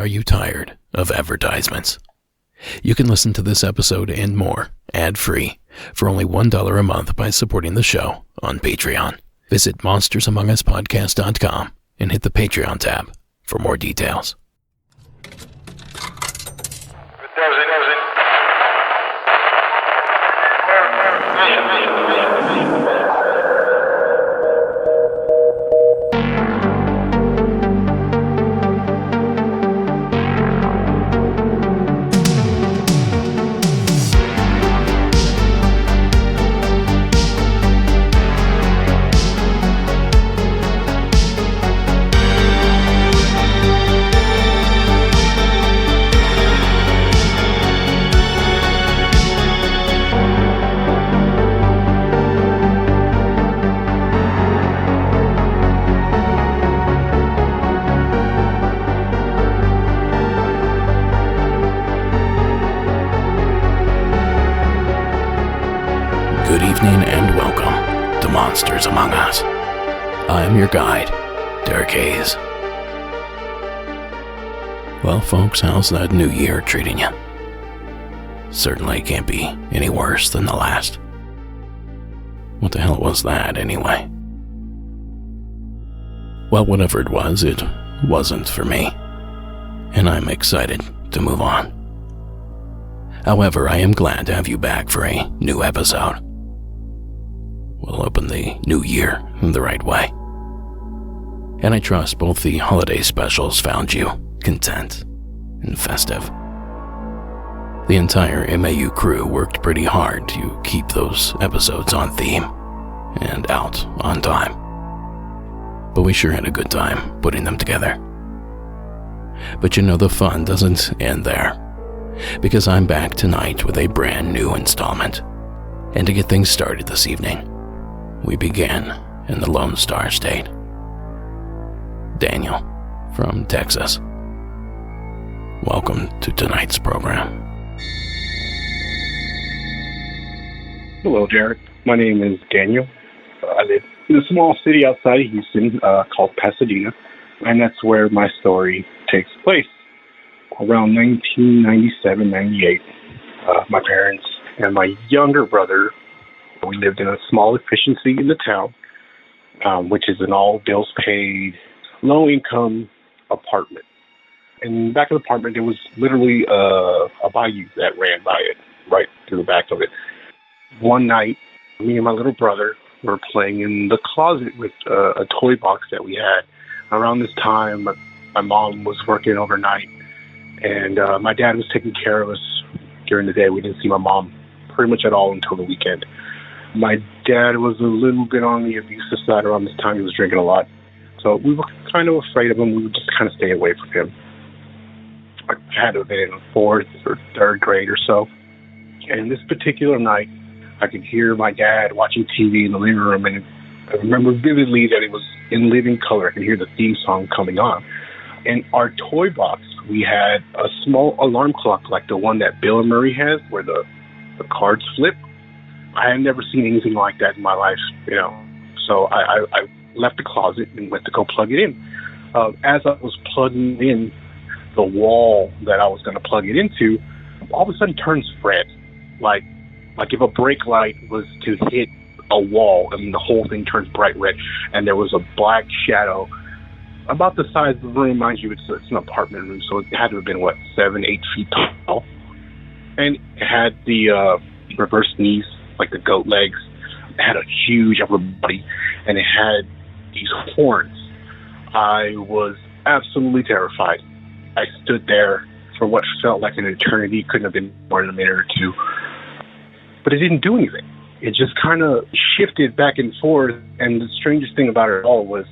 Are you tired of advertisements? You can listen to this episode and more ad-free for only $1 a month by supporting the show on Patreon. Visit monstersamonguspodcast.com and hit the Patreon tab for more details. Good evening and welcome to Monsters Among Us. I am your guide, Derek Hayes. Well, folks, how's that new year treating you? Certainly can't be any worse than the last. What the hell was that, anyway? Well, whatever it wasn't for me. And I'm excited to move on. However, I am glad to have you back for a new episode. We'll open the new year the right way. And I trust both the holiday specials found you content and festive. The entire MAU crew worked pretty hard to keep those episodes on theme and out on time. But we sure had a good time putting them together. But you know, the fun doesn't end there, because I'm back tonight with a brand new installment. And to get things started this evening, we begin in the Lone Star State. Daniel from Texas. Welcome to tonight's program. Hello, Derek. My name is Daniel. I live in a small city outside of Houston called Pasadena, and that's where my story takes place. Around 1997-98, my parents and my younger brother, we lived in a small efficiency in the town, which is an all bills paid, low-income apartment. And back of the apartment, there was literally a bayou that ran by it, right through the back of it. One night, me and my little brother were playing in the closet with a toy box that we had. Around this time, my mom was working overnight, and my dad was taking care of us during the day. We didn't see my mom pretty much at all until the weekend. My dad was a little bit on the abusive side around this time. He was drinking a lot. So we were kind of afraid of him. We would just kind of stay away from him. I had to have been in 4th or 3rd grade or so. And this particular night, I could hear my dad watching TV in the living room, and I remember vividly that it was in living color. I could hear the theme song coming on. In our toy box, we had a small alarm clock like the one that Bill and Murray has, where the cards flip. I had never seen anything like that in my life, you know. So I left the closet and went to go plug it in. As I was plugging in, the wall that I was going to plug it into, all of a sudden turns red. Like if a brake light was to hit a wall, I mean, the whole thing turns bright red. And there was a black shadow about the size of the room. Mind you, it's an apartment room, so it had to have been, 7-8 feet tall. And it had the reverse knees, like the goat legs. It had a huge upper body, and it had these horns. I was absolutely terrified. I stood there for what felt like an eternity. Couldn't have been more than a minute or two. But it didn't do anything. It just kind of shifted back and forth, and the strangest thing about it all was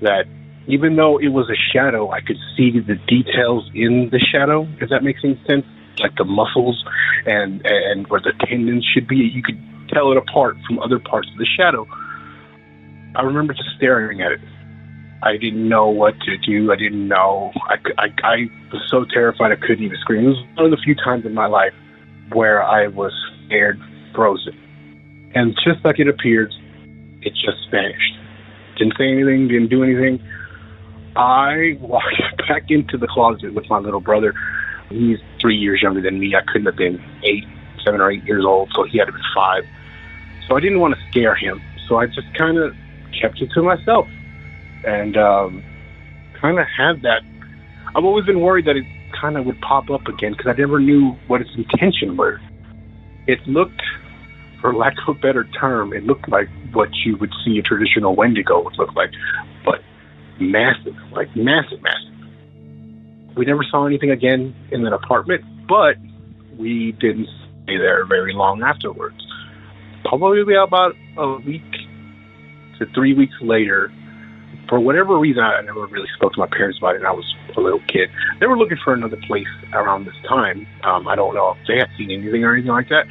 that even though it was a shadow, I could see the details in the shadow, if that makes any sense. Like the muscles and where the tendons should be. You could tell it apart from other parts of the shadow. I remember just staring at it. I didn't know what to do. I didn't know. I was so terrified I couldn't even scream. It was one of the few times in my life where I was scared, frozen. And just like it appeared, it just vanished. Didn't say anything, didn't do anything. I walked back into the closet with my little brother. He's 3 years younger than me. I couldn't have been 7 or 8 years old, so he had to be 5. So I didn't want to scare him. So I just kind of kept it to myself and kind of had that. I've always been worried that it kind of would pop up again because I never knew what its intention were. It looked, for lack of a better term, it looked like what you would see a traditional Wendigo would look like, but massive, like massive. We never saw anything again in that apartment, but we didn't stay there very long afterwards. Probably about a week to 3 weeks later, for whatever reason, I never really spoke to my parents about it, and I was a little kid. They were looking for another place around this time. I don't know if they had seen anything or anything like that,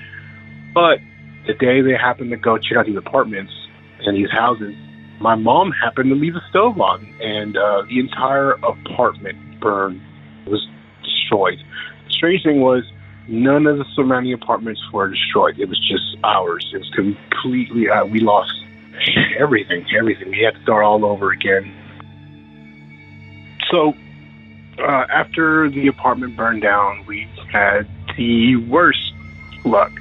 but the day they happened to go check out these apartments and these houses, my mom happened to leave the stove on, and the entire apartment burned. It was destroyed. The strange thing was, none of the surrounding apartments were destroyed. It was just ours. It was completely, we lost everything. We had to start all over again. So, after the apartment burned down, we had the worst luck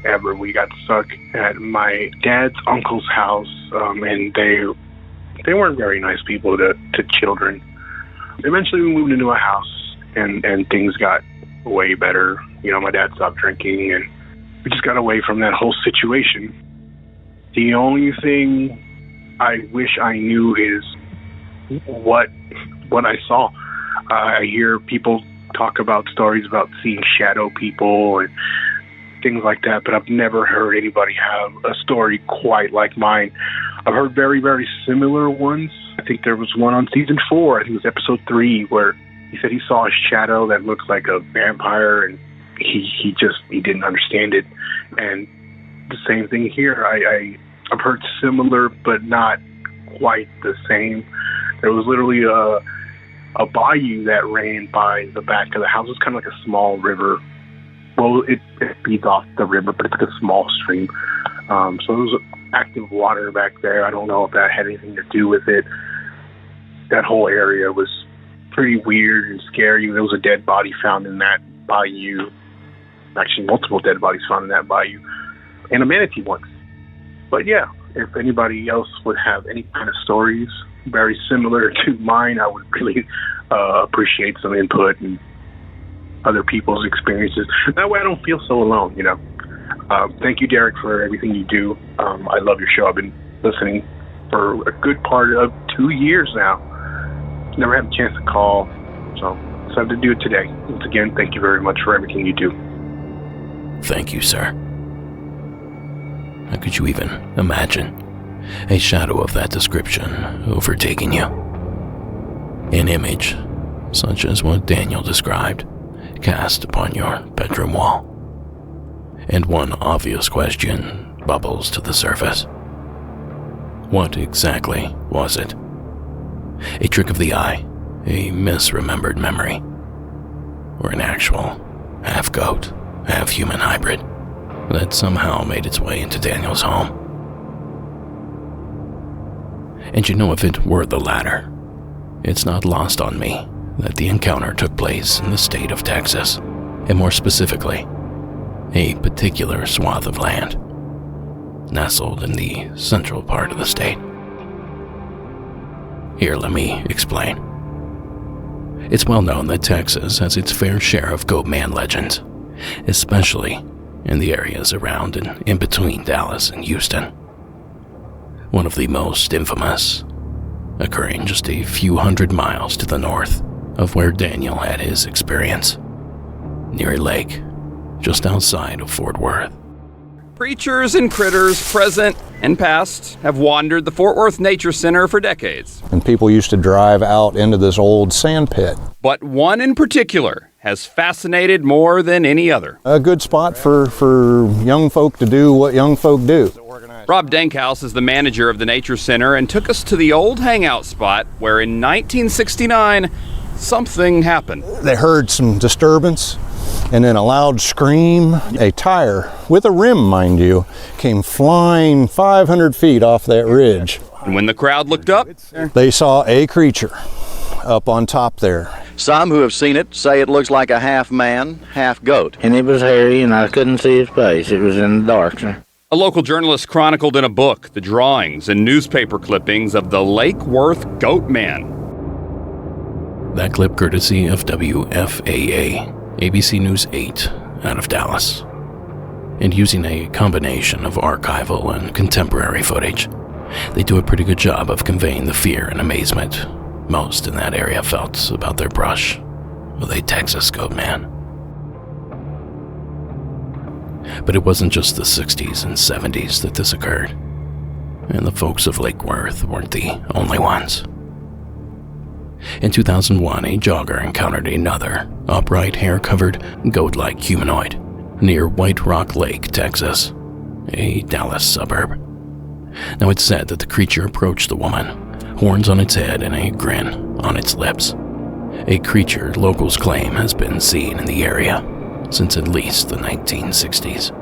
ever. We got stuck at my dad's uncle's house, and they weren't very nice people to children. Eventually, we moved into a house, and things got way better. You know, my dad stopped drinking, and we just got away from that whole situation. The only thing I wish I knew is what I saw. I hear people talk about stories about seeing shadow people and things like that, but I've never heard anybody have a story quite like mine. I've heard very, very similar ones. I think there was one on season 4, I think it was episode 3, where he said he saw a shadow that looked like a vampire, and he didn't understand it. And the same thing here. I've heard similar, but not quite the same. There was literally a bayou that ran by the back of the house. It was kind of like a small river. Well, it feeds off the river, but it's like a small stream. So there was active water back there. I don't know if that had anything to do with it. That whole area was pretty weird and scary. There was a dead body found in that bayou. Actually, multiple dead bodies found in that bayou. And a manatee once. But yeah, if anybody else would have any kind of stories very similar to mine, I would really appreciate some input and other people's experiences. That way I don't feel so alone, you know. Thank you, Derek, for everything you do. I love your show. I've been listening for a good part of 2 years now. Never had a chance to call, so decided to do it today. Once again, thank you very much for everything you do. Thank you, sir. How could you even imagine a shadow of that description overtaking you? An image, such as what Daniel described, cast upon your bedroom wall. And one obvious question bubbles to the surface. What exactly was it? A trick of the eye, a misremembered memory, or an actual half-goat, half-human hybrid that somehow made its way into Daniel's home? And you know, if it were the latter, it's not lost on me that the encounter took place in the state of Texas, and more specifically, a particular swath of land, nestled in the central part of the state. Here, let me explain. It's well known that Texas has its fair share of Goatman legends, especially in the areas around and in between Dallas and Houston. One of the most infamous, occurring just a few hundred miles to the north of where Daniel had his experience, near a lake just outside of Fort Worth. Creatures and critters, present and past, have wandered the Fort Worth Nature Center for decades. And people used to drive out into this old sand pit. But one in particular has fascinated more than any other. A good spot for young folk to do what young folk do. Rob Dankhouse is the manager of the Nature Center and took us to the old hangout spot where in 1969, something happened. They heard some disturbance, and then a loud scream. A tire, with a rim mind you, came flying 500 feet off that ridge. And when the crowd looked up, they saw a creature up on top there. Some who have seen it say it looks like a half man, half goat. And it was hairy, and I couldn't see his face. It was in the dark, sir. A local journalist chronicled in a book the drawings and newspaper clippings of the Lake Worth Goatmen. That clip courtesy of WFAA, ABC News 8 out of Dallas. And using a combination of archival and contemporary footage, they do a pretty good job of conveying the fear and amazement most in that area felt about their brush with a Texas goatman. But it wasn't just the 60s and 70s that this occurred, and the folks of Lake Worth weren't the only ones. In 2001, a jogger encountered another upright, hair-covered, goat-like humanoid near White Rock Lake, Texas, a Dallas suburb. Now, it's said that the creature approached the woman, horns on its head and a grin on its lips. A creature locals claim has been seen in the area since at least the 1960s.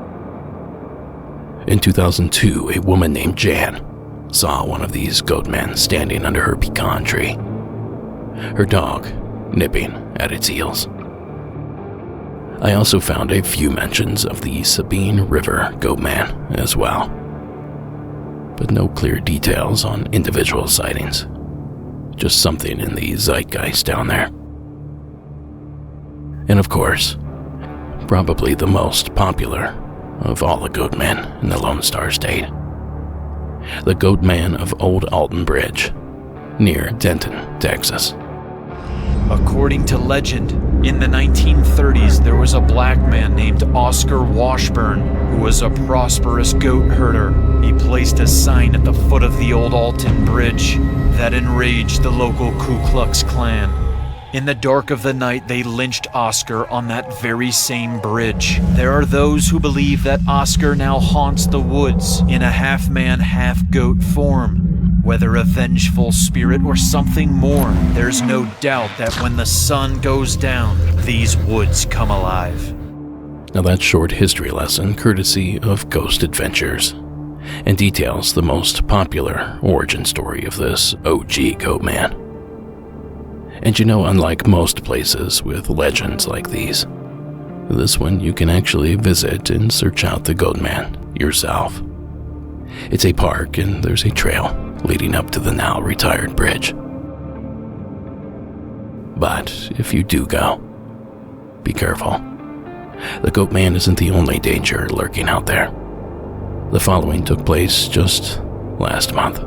In 2002, a woman named Jan saw one of these goatmen standing under her pecan tree, her dog nipping at its heels. I also found a few mentions of the Sabine River Goatman as well, but no clear details on individual sightings. Just something in the zeitgeist down there. And of course, probably the most popular of all the Goatmen in the Lone Star State. The Goatman of Old Alton Bridge, near Denton, Texas. According to legend, in the 1930s there was a black man named Oscar Washburn who was a prosperous goat herder. He placed a sign at the foot of the Old Alton Bridge that enraged the local Ku Klux Klan. In the dark of the night, they lynched Oscar on that very same bridge. There are those who believe that Oscar now haunts the woods in a half-man, half-goat form. Whether a vengeful spirit or something more, there's no doubt that when the sun goes down, these woods come alive. Now that short history lesson, courtesy of Ghost Adventures, and details the most popular origin story of this OG Goatman. And you know, unlike most places with legends like these, this one you can actually visit and search out the Goatman yourself. It's a park and there's a trail leading up to the now retired bridge. But if you do go, be careful. The Goatman isn't the only danger lurking out there. The following took place just last month.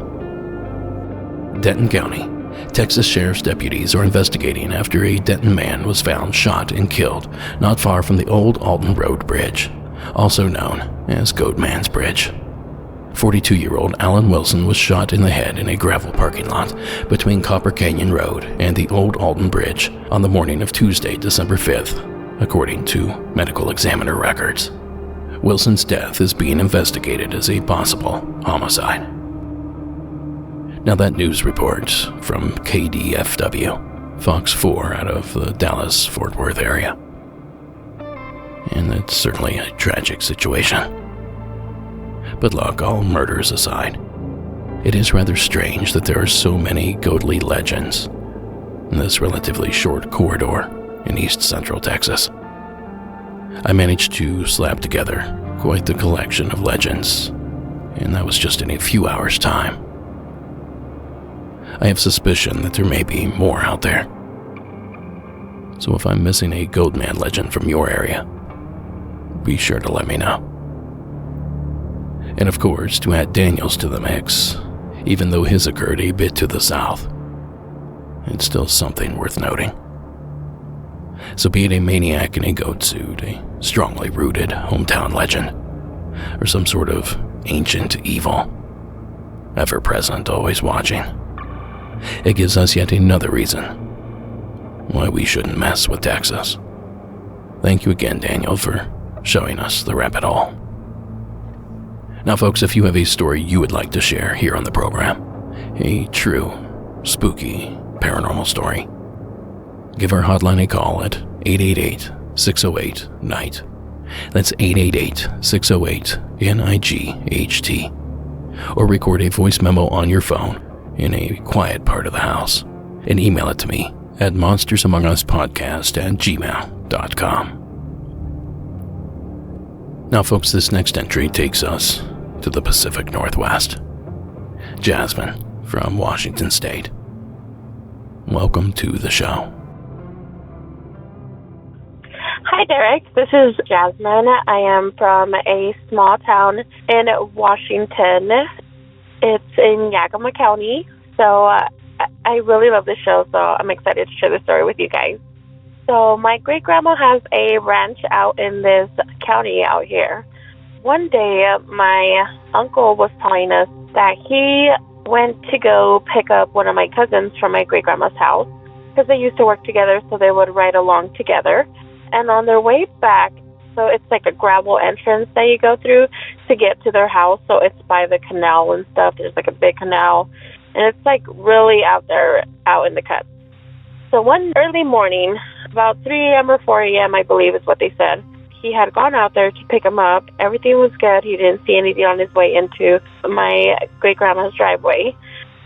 Denton County, Texas Sheriff's deputies are investigating after a Denton man was found shot and killed not far from the Old Alton Road Bridge, also known as Goatman's Bridge. 42-year-old Alan Wilson was shot in the head in a gravel parking lot between Copper Canyon Road and the Old Alton Bridge on the morning of Tuesday, December 5th, according to medical examiner records. Wilson's death is being investigated as a possible homicide. Now that news report from KDFW, Fox 4 out of the Dallas-Fort Worth area. And it's certainly a tragic situation. But look, all murders aside, it is rather strange that there are so many goatly legends in this relatively short corridor in East Central Texas. I managed to slap together quite the collection of legends, and that was just in a few hours' time. I have suspicion that there may be more out there. So if I'm missing a Goatman legend from your area, be sure to let me know. And of course, to add Daniel's to the mix, even though his occurred a bit to the south, it's still something worth noting. So be it a maniac in a goat suit, a strongly rooted hometown legend, or some sort of ancient evil, ever present, always watching, it gives us yet another reason why we shouldn't mess with Texas. Thank you again, Daniel, for showing us the rabbit hole. Now, folks, if you have a story you would like to share here on the program, a true, spooky, paranormal story, give our hotline a call at 888-608-NIGHT. That's 888-608-NIGHT. Or record a voice memo on your phone in a quiet part of the house and email it to me at monstersamonguspodcast@gmail.com. Now, folks, this next entry takes us to the Pacific Northwest. Jasmine from Washington State. Welcome to the show. Hi, Derek. This is Jasmine. I am from a small town in Washington. It's in Yakima County. So I really love this show, so I'm excited to share the story with you guys. So my great-grandma has a ranch out in this county out here. One day, my uncle was telling us that he went to go pick up one of my cousins from my great-grandma's house because they used to work together, so they would ride along together. And on their way back, so it's like a gravel entrance that you go through to get to their house. So it's by the canal and stuff. There's like a big canal. And it's like really out there, out in the cuts. So one early morning, about 3 a.m. or 4 a.m., I believe is what they said, he had gone out there to pick him up. Everything was good. He didn't see anything on his way into my great-grandma's driveway.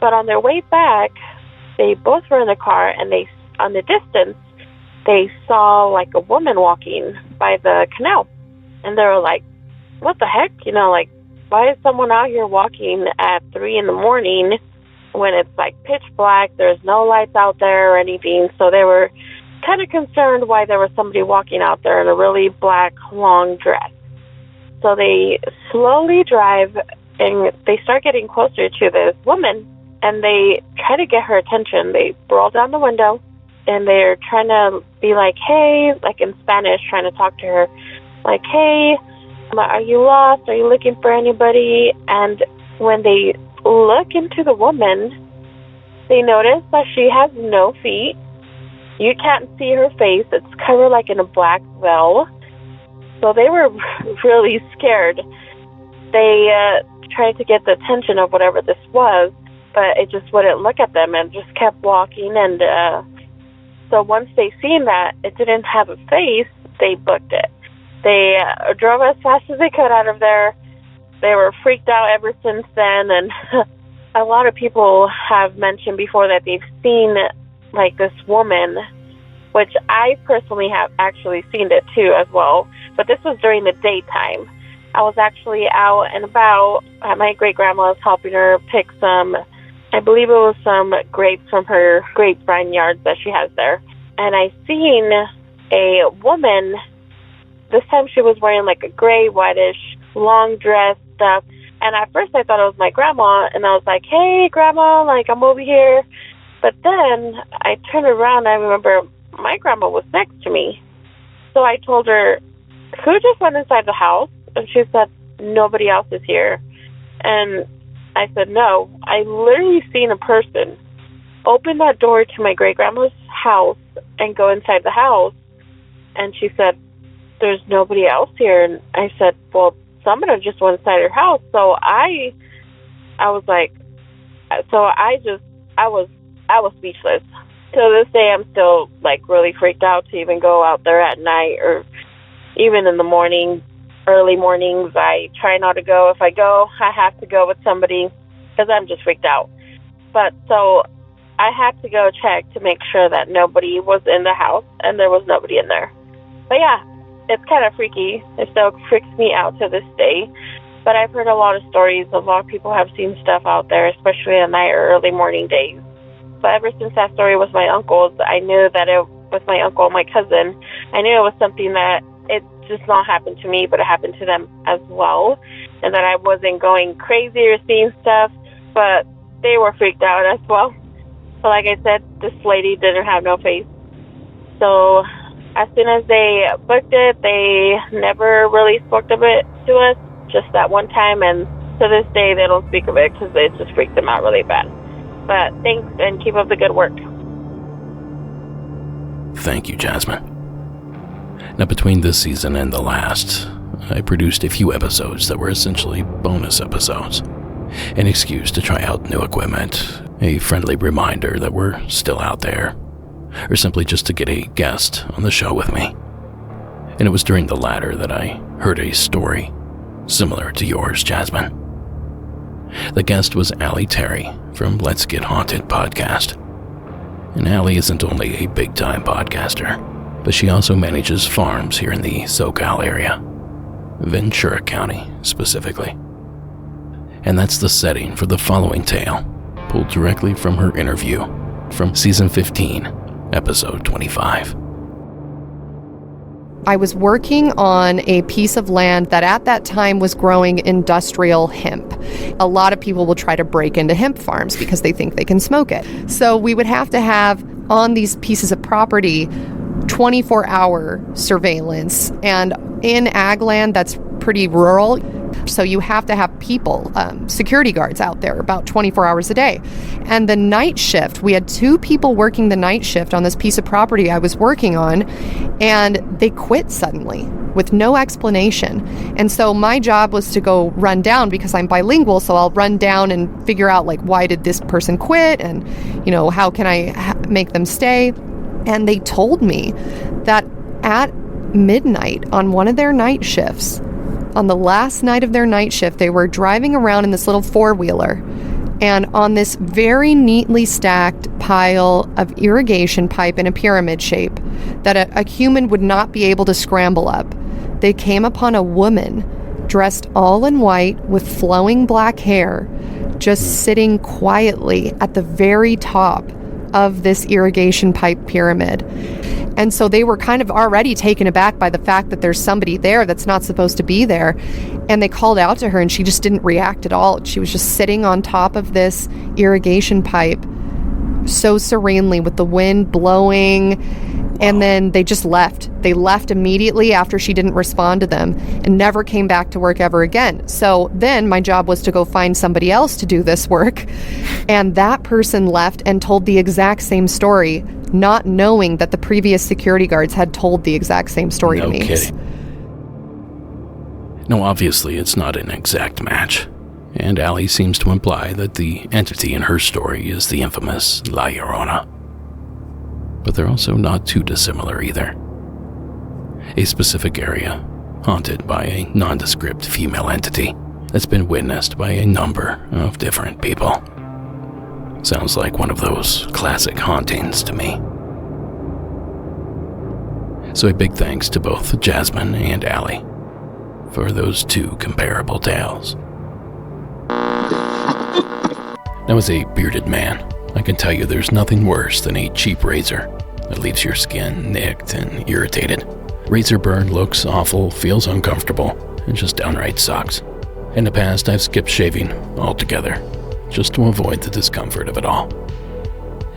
But on their way back, they both were in the car, and they, on the distance, they saw like a woman walking by the canal. And they were like, what the heck? You know, like, why is someone out here walking at 3 in the morning when it's like pitch black? There's no lights out there or anything. So they were kind of concerned why there was somebody walking out there in a really black, long dress. So they slowly drive and they start getting closer to this woman, and they try to get her attention. They roll down the window, and they're trying to be like, hey, like in Spanish, trying to talk to her, like, hey, are you lost? Are you looking for anybody? And when they look into the woman, they notice that she has no feet. You can't see her face. It's covered like in a black veil. So they were really scared. They tried to get the attention of whatever this was, but it just wouldn't look at them and just kept walking. And so once they seen that it didn't have a face, they booked it. They drove as fast as they could out of there. They were freaked out ever since then. And a lot of people have mentioned before that they've seen like this woman, which I personally have actually seen it too as well. But this was during the daytime. I was actually out and about at my great-grandma's helping her pick some, I believe it was some grapes from her grapevine yard that she has there. And I seen a woman. This time she was wearing like a gray, whitish, long dress stuff. And at first I thought it was my grandma. And I was like, hey, Grandma, like I'm over here. But then I turned around and I remember my grandma was next to me. So I told her, who just went inside the house? And she said, nobody else is here. And I said, no, I literally seen a person open that door to my great-grandma's house and go inside the house. And she said, there's nobody else here. And I said, well, somebody just went inside her house. So I was like, I was speechless. To this day, I'm still like really freaked out to even go out there at night or even in the morning, early mornings. I try not to go. If I go, I have to go with somebody because I'm just freaked out. But so I had to go check to make sure that nobody was in the house, and there was nobody in there. But yeah, it's kind of freaky. It still freaks me out to this day. But I've heard a lot of stories. A lot of people have seen stuff out there, especially at night or early morning days. But ever since that story with my uncles, I knew that it was my uncle and my cousin. I knew it was something that it just not happened to me, but it happened to them as well. And that I wasn't going crazy or seeing stuff, but they were freaked out as well. So like I said, this lady didn't have no face. So as soon as they booked it, they never really spoke of it to us, just that one time. And to this day, they don't speak of it because it just freaked them out really bad. But thanks, and keep up the good work. Thank you, Jasmine. Now, between this season and the last, I produced a few episodes that were essentially bonus episodes. An excuse to try out new equipment, a friendly reminder that we're still out there, or simply just to get a guest on the show with me. And it was during the latter that I heard a story similar to yours, Jasmine. The guest was Allie Terry from Let's Get Haunted podcast. And Allie isn't only a big-time podcaster, but she also manages farms here in the SoCal area, Ventura County specifically. And that's the setting for the following tale, pulled directly from her interview from Season 15, Episode 25. I was working on a piece of land that at that time was growing industrial hemp. A lot of people will try to break into hemp farms because they think they can smoke it. So we would have to have on these pieces of property 24-hour surveillance. And in ag land, that's pretty rural. So you have to have people, security guards out there about 24 hours a day. And the night shift, we had 2 people working the night shift on this piece of property I was working on, and they quit suddenly with no explanation. And so my job was to go run down, because I'm bilingual, so I'll run down and figure out, like, why did this person quit, and, you know, how can I make them stay? And they told me that at midnight on one of their night shifts, on the last night of their night shift, they were driving around in this little 4-wheeler, and on this very neatly stacked pile of irrigation pipe in a pyramid shape that a human would not be able to scramble up, they came upon a woman dressed all in white with flowing black hair, just sitting quietly at the very top of this irrigation pipe pyramid. And so they were kind of already taken aback by the fact that there's somebody there that's not supposed to be there. And they called out to her, and she just didn't react at all. She was just sitting on top of this irrigation pipe so serenely with the wind blowing. And then they just left. They left immediately after she didn't respond to them and never came back to work ever again. So then my job was to go find somebody else to do this work. And that person left and told the exact same story, not knowing that the previous security guards had told the exact same story to me. No kidding. No, obviously it's not an exact match. And Allie seems to imply that the entity in her story is the infamous La Llorona. But they're also not too dissimilar either. A specific area haunted by a nondescript female entity that's been witnessed by a number of different people. Sounds like one of those classic hauntings to me. So a big thanks to both Jasmine and Allie for those 2 comparable tales. Now, as a bearded man, I can tell you there's nothing worse than a cheap razor that leaves your skin nicked and irritated. Razor burn looks awful, feels uncomfortable, and just downright sucks. In the past, I've skipped shaving altogether, just to avoid the discomfort of it all.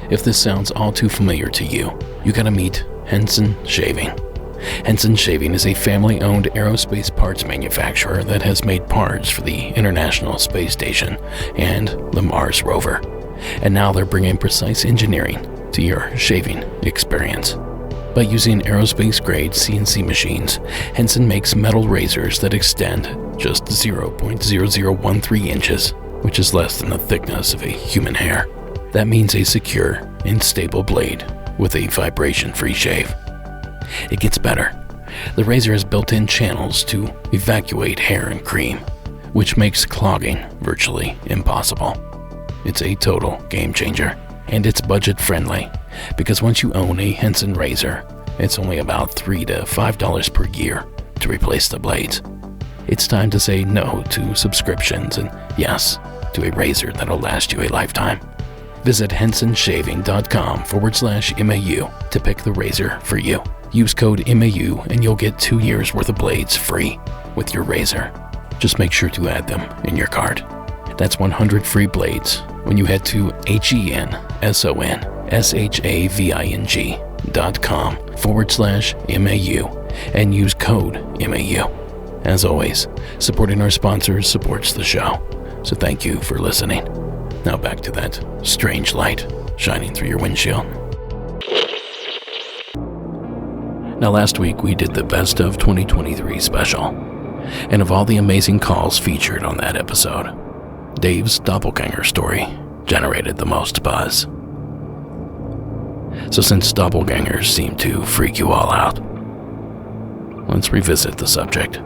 If this sounds all too familiar to you, you gotta meet Henson Shaving. Henson Shaving is a family-owned aerospace parts manufacturer that has made parts for the International Space Station and the Mars rover. And now they're bringing precise engineering to your shaving experience. By using aerospace-grade CNC machines, Henson makes metal razors that extend just 0.0013 inches, which is less than the thickness of a human hair. That means a secure and stable blade with a vibration-free shave. It gets better. The razor has built-in channels to evacuate hair and cream, which makes clogging virtually impossible. It's a total game changer, and it's budget friendly, because once you own a Henson razor, it's only about $3 to $5 per year to replace the blades. It's time to say no to subscriptions and yes to a razor that'll last you a lifetime. Visit hensonshaving.com/MAU to pick the razor for you. Use code MAU and you'll get 2 years worth of blades free with your razor. Just make sure to add them in your cart. That's 100 free blades when you head to hensonshaving.com/MAU and use code MAU. As always, supporting our sponsors supports the show, so thank you for listening. Now back to that strange light shining through your windshield. Now last week we did the Best of 2023 special, and of all the amazing calls featured on that episode, Dave's doppelganger story generated the most buzz. So since doppelgangers seem to freak you all out, let's revisit the subject.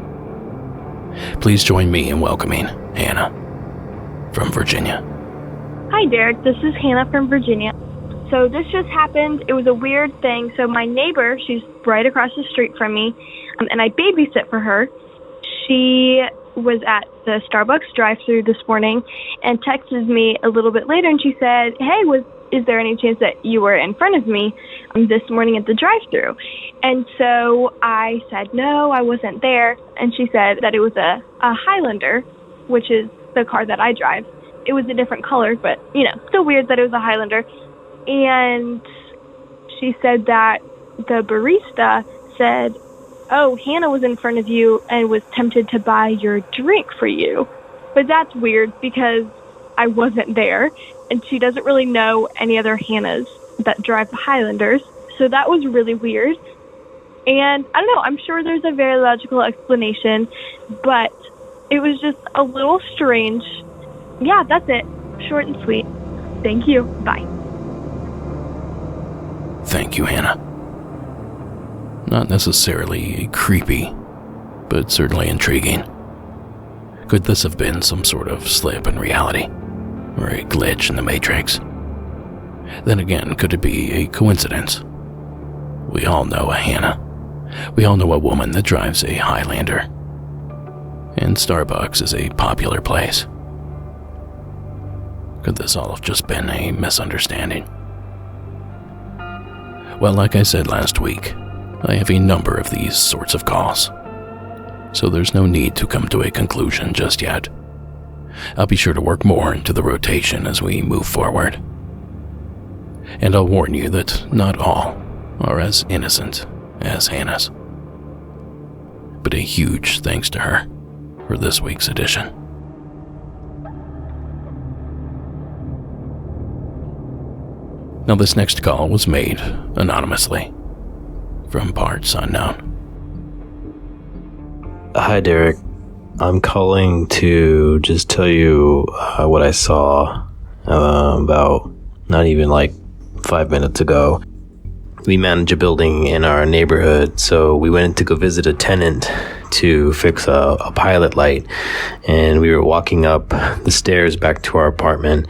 Please join me in welcoming Hannah from Virginia. Hi, Derek. This is Hannah from Virginia. So this just happened. It was a weird thing. So my neighbor, she's right across the street from me, and I babysit for her. She was at the Starbucks drive-thru this morning and texted me a little bit later, and she said, hey, is there any chance that you were in front of me this morning at the drive-thru? And so I said, no, I wasn't there. And she said that it was a Highlander, which is the car that I drive. It was a different color, but, still weird that it was a Highlander. And she said that the barista said, oh, Hannah was in front of you and was tempted to buy your drink for you. But that's weird because I wasn't there, and she doesn't really know any other Hannahs that drive the Highlanders. So that was really weird. And I don't know, I'm sure there's a very logical explanation, but it was just a little strange. Yeah, that's it. Short and sweet. Thank you. Bye. Thank you, Hannah. Not necessarily creepy, but certainly intriguing. Could this have been some sort of slip in reality, or a glitch in the Matrix? Then again, could it be a coincidence? We all know a Hannah. We all know a woman that drives a Highlander. And Starbucks is a popular place. Could this all have just been a misunderstanding? Well, like I said last week, I have a number of these sorts of calls, so there's no need to come to a conclusion just yet. I'll be sure to work more into the rotation as we move forward. And I'll warn you that not all are as innocent as Hannah's. But a huge thanks to her for this week's edition. Now, this next call was made anonymously from parts unknown. Hi, Derek. I'm calling to just tell you what I saw about not even like 5 minutes ago. We manage a building in our neighborhood, so we went in to go visit a tenant to fix a pilot light, and we were walking up the stairs back to our apartment,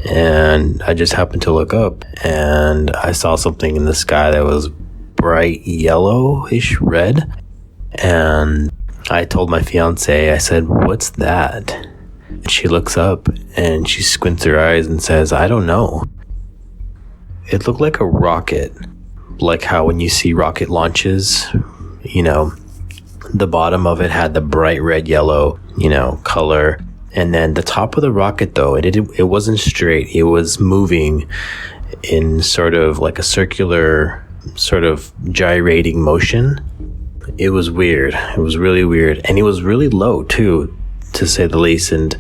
and I just happened to look up, and I saw something in the sky that was bright yellowish red, and I told my fiance, I said, what's that? And she looks up, and she squints her eyes and says, I don't know. It looked like a rocket. Like how when you see rocket launches, the bottom of it had the bright red yellow, color. And then the top of the rocket, though, it wasn't straight. It was moving in sort of like a circular, sort of gyrating motion. It was weird. It was really weird. And it was really low, too, to say the least. And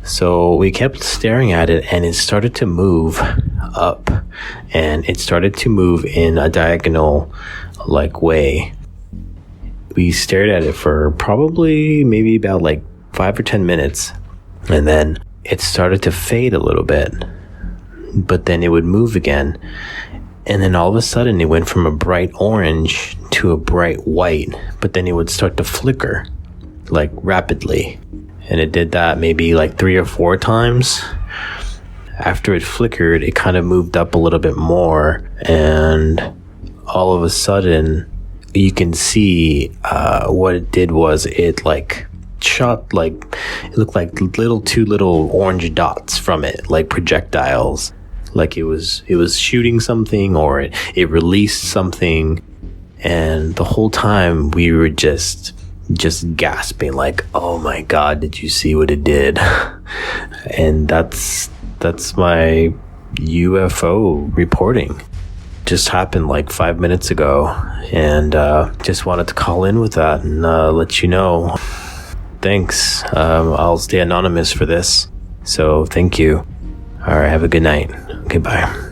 so we kept staring at it, and it started to move up, and it started to move in a diagonal like way. We stared at it for probably maybe about like 5 or 10 minutes, and then it started to fade a little bit, but then it would move again, and then all of a sudden it went from a bright orange to a bright white, but then it would start to flicker like rapidly. And it did that maybe like 3 or 4 times. After it flickered, it kind of moved up a little bit more, and all of a sudden you can see what it did was it like shot, like it looked like two little orange dots from it, like projectiles, like it was shooting something, or it released something. And the whole time we were just gasping, like, oh my god, did you see what it did? And that's my UFO reporting. Just happened like 5 minutes ago, and just wanted to call in with that and let you know. Thanks. I'll stay anonymous for this, so thank you. All right, have a good night. Okay, bye.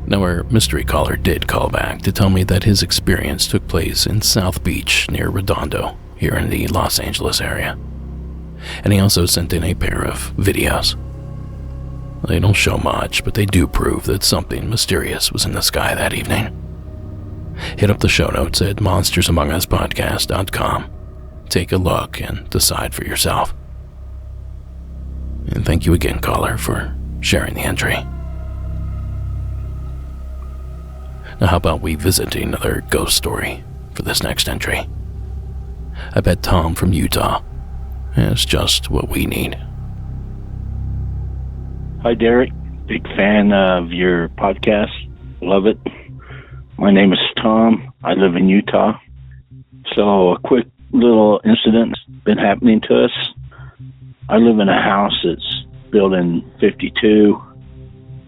Now, our mystery caller did call back to tell me that his experience took place in South Beach near Redondo, here in the Los Angeles area. And he also sent in a pair of videos. They don't show much, but they do prove that something mysterious was in the sky that evening. Hit up the show notes at monstersamonguspodcast.com. Take a look and decide for yourself. And thank you again, caller, for sharing the entry. Now how about we visit another ghost story for this next entry? I bet Tom from Utah has just what we need. Hi, Derek. Big fan of your podcast. Love it. My name is Tom. I live in Utah. So a quick little incident's been happening to us. I live in a house that's built in 52,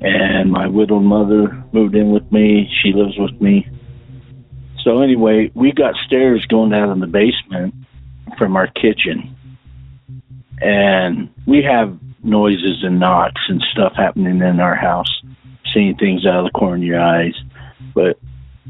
and my widowed mother moved in with me. She lives with me. So anyway, we got stairs going down in the basement from our kitchen, and we have noises and knocks and stuff happening in our house, seeing things out of the corner of your eyes. But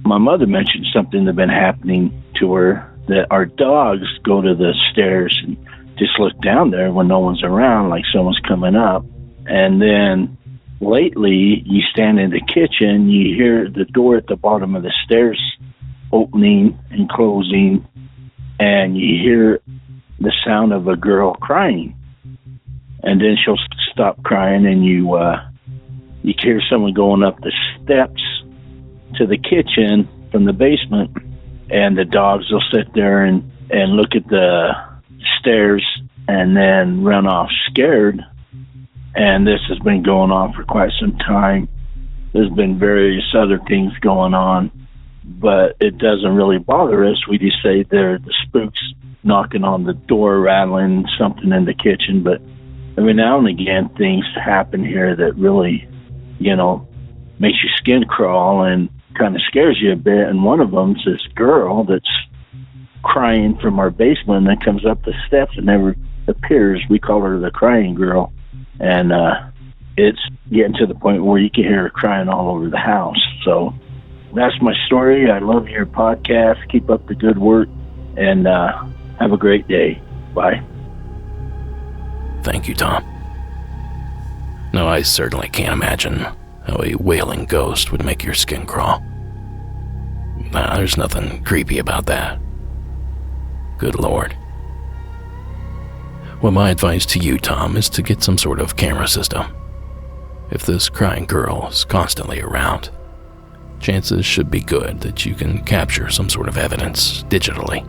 my mother mentioned something that had been happening to her, that our dogs go to the stairs and just look down there when no one's around, like someone's coming up. And then lately, you stand in the kitchen, you hear the door at the bottom of the stairs opening and closing, and you hear the sound of a girl crying. And then she'll stop crying, and you hear someone going up the steps to the kitchen from the basement, and the dogs will sit there and look at the stairs and then run off scared. And this has been going on for quite some time. There's been various other things going on, but it doesn't really bother us. We just say they're the spooks knocking on the door, rattling something in the kitchen. But every now and again, things happen here that really, makes your skin crawl and kind of scares you a bit. And one of them's this girl that's crying from our basement and comes up the steps and never appears. We call her the crying girl. And it's getting to the point where you can hear her crying all over the house. So that's my story. I love your podcast. Keep up the good work, and have a great day. Bye. Thank you, Tom. No, I certainly can't imagine how a wailing ghost would make your skin crawl. Nah, there's nothing creepy about that. Good Lord. Well, my advice to you, Tom, is to get some sort of camera system. If this crying girl is constantly around, chances should be good that you can capture some sort of evidence digitally.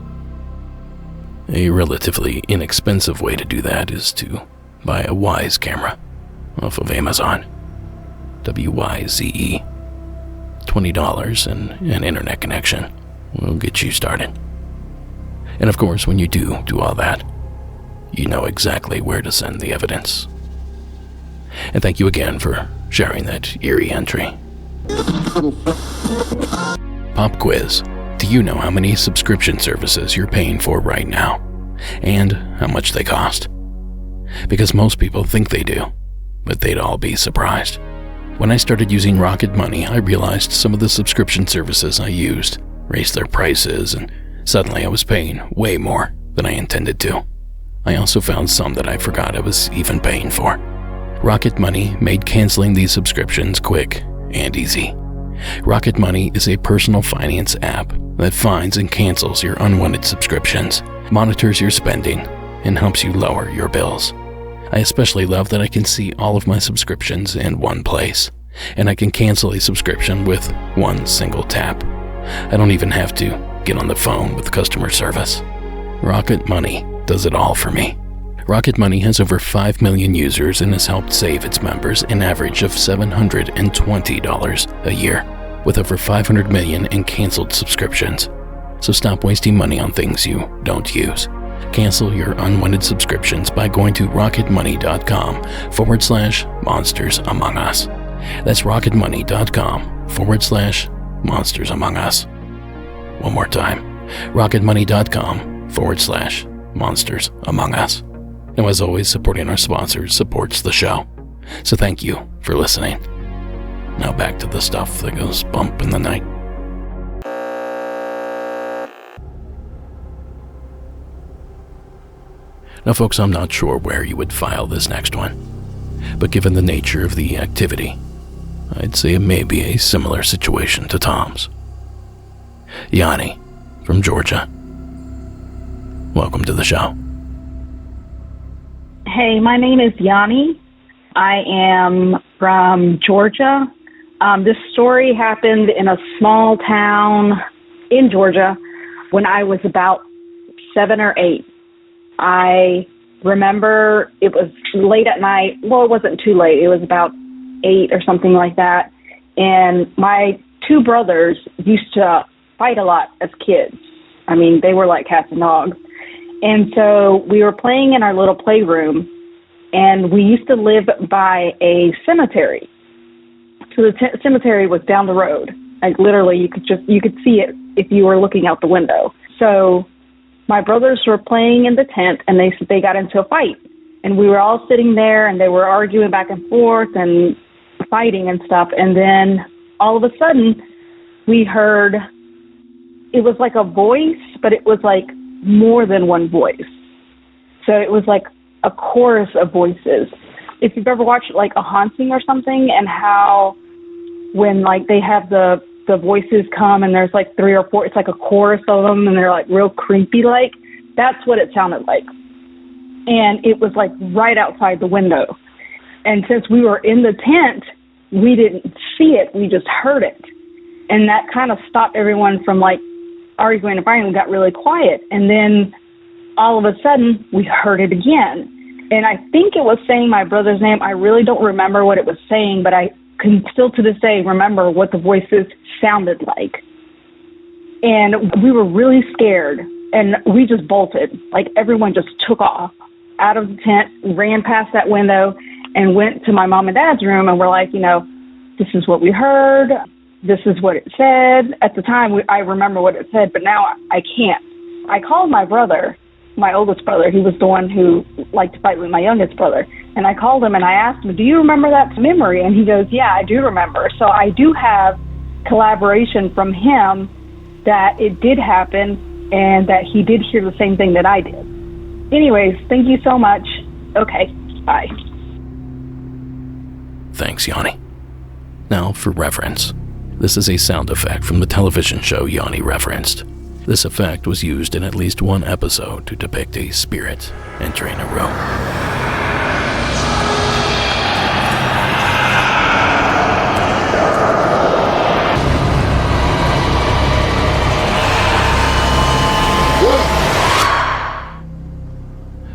A relatively inexpensive way to do that is to buy a Wyze camera off of Amazon. WYZE. $20 and an internet connection will get you started. And of course, when you do all that, you know exactly where to send the evidence. And thank you again for sharing that eerie entry. Pop quiz. Do you know how many subscription services you're paying for right now? And how much they cost? Because most people think they do, but they'd all be surprised. When I started using Rocket Money, I realized some of the subscription services I used raised their prices, and suddenly I was paying way more than I intended to. I also found some that I forgot I was even paying for. Rocket Money made canceling these subscriptions quick and easy. Rocket Money is a personal finance app that finds and cancels your unwanted subscriptions, monitors your spending, and helps you lower your bills. I especially love that I can see all of my subscriptions in one place, and I can cancel a subscription with one single tap. I don't even have to get on the phone with customer service. Rocket Money does it all for me. Rocket Money has over 5 million users and has helped save its members an average of $720 a year, with over 500 million in canceled subscriptions. So stop wasting money on things you don't use. Cancel your unwanted subscriptions by going to rocketmoney.com/Monsters Among Us. That's rocketmoney.com/Monsters Among Us. One more time, rocketmoney.com/Monsters Among Us. Now, as always, supporting our sponsors supports the show. So thank you for listening. Now back to the stuff that goes bump in the night. Now, folks, I'm not sure where you would file this next one, but given the nature of the activity, I'd say it may be a similar situation to Tom's. Yanni from Georgia. Welcome to the show. Hey, my name is Yanni. I am from Georgia. This story happened in a small town in Georgia when I was about 7 or 8. I remember it was late at night. Well, it wasn't too late. It was about 8 or something like that. And my 2 brothers used to fight a lot as kids. I mean, they were like cats and dogs. And so we were playing in our little playroom, and we used to live by a cemetery. So the cemetery was down the road. Like literally, you could see it if you were looking out the window. So my brothers were playing in the tent, and they got into a fight. And we were all sitting there, and they were arguing back and forth and fighting and stuff. And then all of a sudden, we heard, it was like a voice, but it was like more than one voice. So it was like a chorus of voices. If you've ever watched like a haunting or something, and how when like they have the voices come and there's like 3 or 4, it's like a chorus of them and they're like real creepy like, that's what it sounded like. And it was like right outside the window. And since we were in the tent, we didn't see it, we just heard it. And that kind of stopped everyone from like arguing and fighting. We got really quiet. And then all of a sudden we heard it again. And I think it was saying my brother's name. I really don't remember what it was saying, but I can still to this day remember what the voices sounded like. And we were really scared, and we just bolted. Like everyone just took off out of the tent, ran past that window, and went to my mom and dad's room, and we're like, this is what we heard. This is what it said. At the time, I remember what it said, but now I can't. I called my brother, my oldest brother. He was the one who liked to fight with my youngest brother. And I called him and I asked him, do you remember that memory? And he goes, yeah, I do remember. So I do have collaboration from him that it did happen and that he did hear the same thing that I did. Anyways, thank you so much. Okay, bye. Thanks, Yanni. Now, for reference, this is a sound effect from the television show Yanni referenced. This effect was used in at least one episode to depict a spirit entering a room.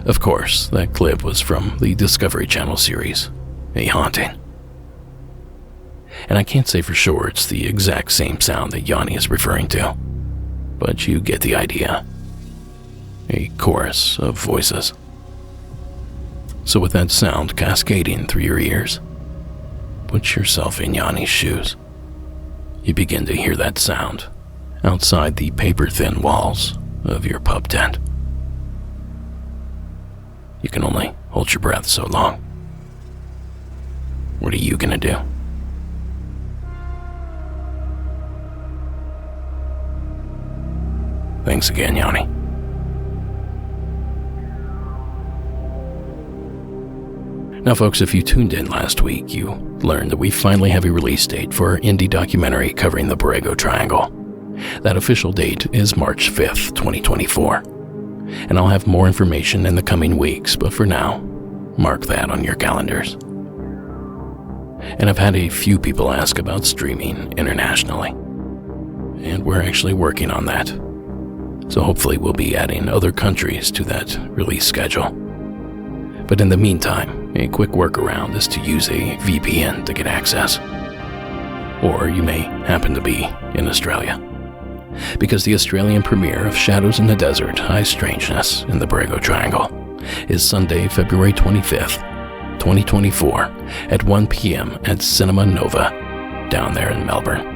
Of course, that clip was from the Discovery Channel series, A Haunting. And I can't say for sure it's the exact same sound that Yanni is referring to, but you get the idea. A chorus of voices. So with that sound cascading through your ears, put yourself in Yanni's shoes. You begin to hear that sound outside the paper-thin walls of your pub tent. You can only hold your breath so long. What are you gonna do? Thanks again, Yanni. Now, folks, if you tuned in last week, you learned that we finally have a release date for our indie documentary covering the Borrego Triangle. That official date is March 5th, 2024. And I'll have more information in the coming weeks, but for now, mark that on your calendars. And I've had a few people ask about streaming internationally, and we're actually working on that. So hopefully we'll be adding other countries to that release schedule. But in the meantime, a quick workaround is to use a VPN to get access. Or you may happen to be in Australia, because the Australian premiere of Shadows in the Desert, High Strangeness in the Borrego Triangle is Sunday, February 25th, 2024 at 1 p.m. at Cinema Nova, down there in Melbourne.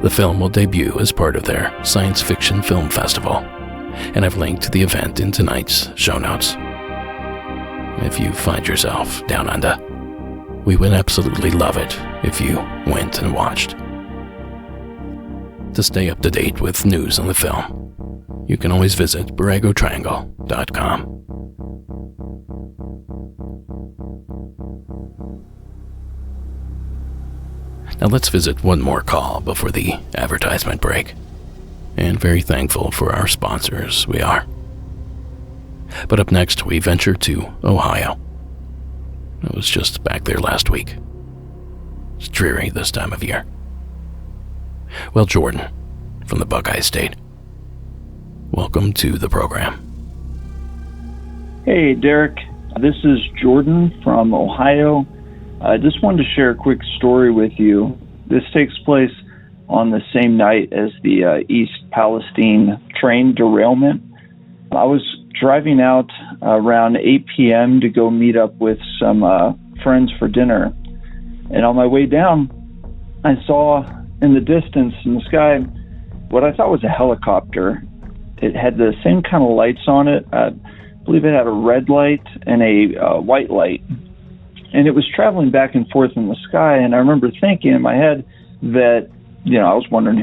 The film will debut as part of their Science Fiction Film Festival, and I've linked to the event in tonight's show notes. If you find yourself down under, we would absolutely love it if you went and watched. To stay up to date with news on the film, you can always visit borregotriangle.com. Now let's visit one more call before the advertisement break. And very thankful for our sponsors, we are. But up next, we venture to Ohio. I was just back there last week. It's dreary this time of year. Well, Jordan, from the Buckeye State, welcome to the program. Hey, Derek. This is Jordan from Ohio. I just wanted to share a quick story with you. This takes place on the same night as the East Palestine train derailment. I was driving out around 8 p.m. to go meet up with some friends for dinner. And on my way down, I saw in the distance in the sky what I thought was a helicopter. It had the same kind of lights on it. I believe it had a red light and a white light. And it was traveling back and forth in the sky. And I remember thinking in my head that, I was wondering,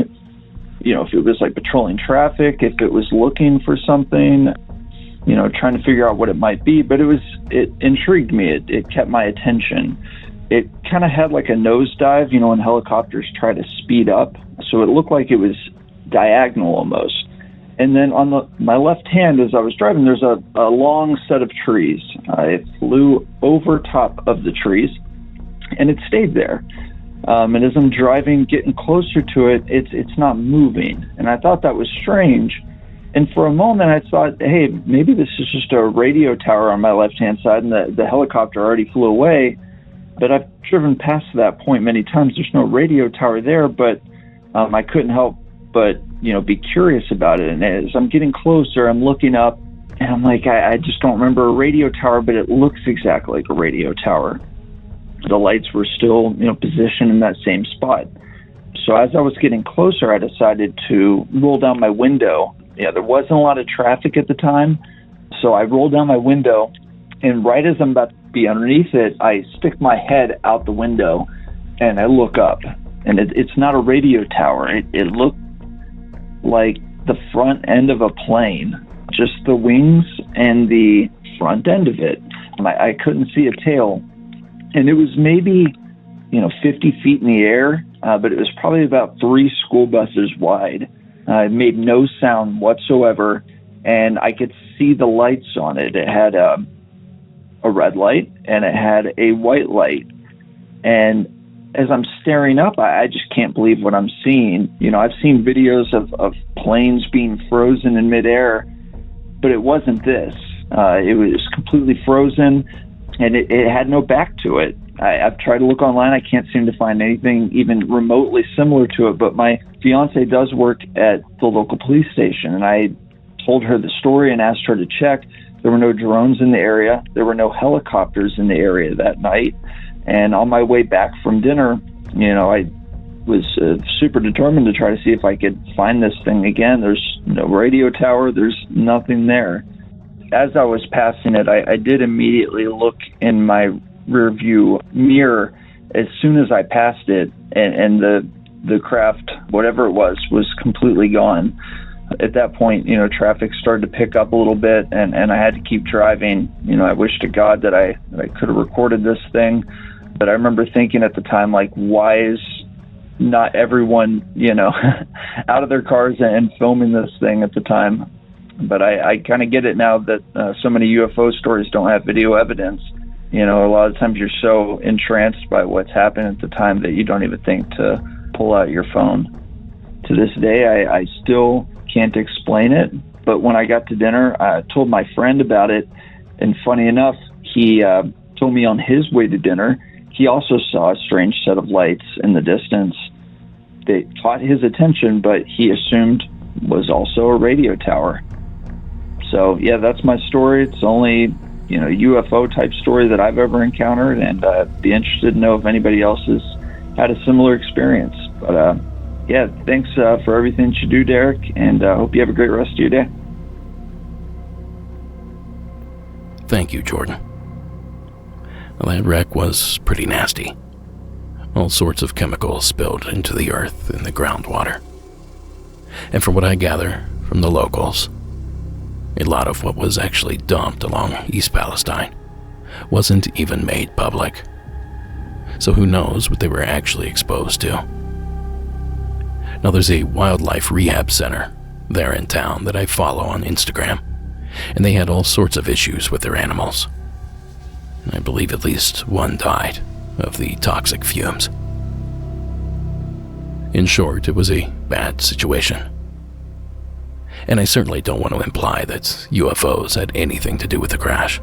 if it was like patrolling traffic, if it was looking for something, trying to figure out what it might be. But it intrigued me. It kept my attention. It kind of had like a nosedive, when helicopters try to speed up. So it looked like it was diagonal almost. And then on my left hand, as I was driving, there's a long set of trees. It flew over top of the trees, and it stayed there. And as I'm driving, getting closer to it, it's not moving. And I thought that was strange. And for a moment, I thought, hey, maybe this is just a radio tower on my left-hand side, and the helicopter already flew away. But I've driven past that point many times. There's no radio tower there, but I couldn't help but, be curious about it. And as I'm getting closer, I'm looking up, and I'm like, I just don't remember a radio tower, but it looks exactly like a radio tower. The lights were still, positioned in that same spot. So as I was getting closer, I decided to roll down my window. There wasn't a lot of traffic at the time, so I rolled down my window, and right as I'm about to be underneath it, I stick my head out the window, and I look up, and it's not a radio tower. It looked like the front end of a plane, just the wings and the front end of it. I couldn't see a tail, and it was maybe 50 feet in the air, but it was probably about 3 school buses wide. It made no sound whatsoever, and I could see the lights on it. It had a red light, and it had a white light. And as I'm staring up, I just can't believe what I'm seeing. I've seen videos of planes being frozen in midair, but it wasn't this. It was completely frozen, and it had no back to it. I've tried to look online. I can't seem to find anything even remotely similar to it, but my fiance does work at the local police station, and I told her the story and asked her to check. There were no drones in the area. There were no helicopters in the area that night. And on my way back from dinner, I was super determined to try to see if I could find this thing again. There's no radio tower. There's nothing there. As I was passing it, I did immediately look in my rear view mirror as soon as I passed it, and the craft, whatever it was completely gone. At that point, traffic started to pick up a little bit, and I had to keep driving. I wish to God that I could have recorded this thing, but I remember thinking at the time, like, why is not everyone, out of their cars and filming this thing at the time? But I kind of get it now that so many UFO stories don't have video evidence. A lot of times you're so entranced by what's happening at the time that you don't even think to pull out your phone. To this day, I still can't explain it, but when I got to dinner, I told my friend about it, and funny enough, he told me on his way to dinner, he also saw a strange set of lights in the distance that caught his attention, but he assumed was also a radio tower. So, yeah, that's my story. It's only, UFO type story that I've ever encountered, and I'd be interested to know if anybody else has had a similar experience. But, yeah, thanks for everything that you do, Derek, and I hope you have a great rest of your day. Thank you, Jordan. Well, that wreck was pretty nasty. All sorts of chemicals spilled into the earth and the groundwater. And from what I gather from the locals, a lot of what was actually dumped along East Palestine wasn't even made public. So who knows what they were actually exposed to. Now there's a wildlife rehab center there in town that I follow on Instagram, and they had all sorts of issues with their animals. And I believe at least one died of the toxic fumes. In short, it was a bad situation. And I certainly don't want to imply that UFOs had anything to do with the crash.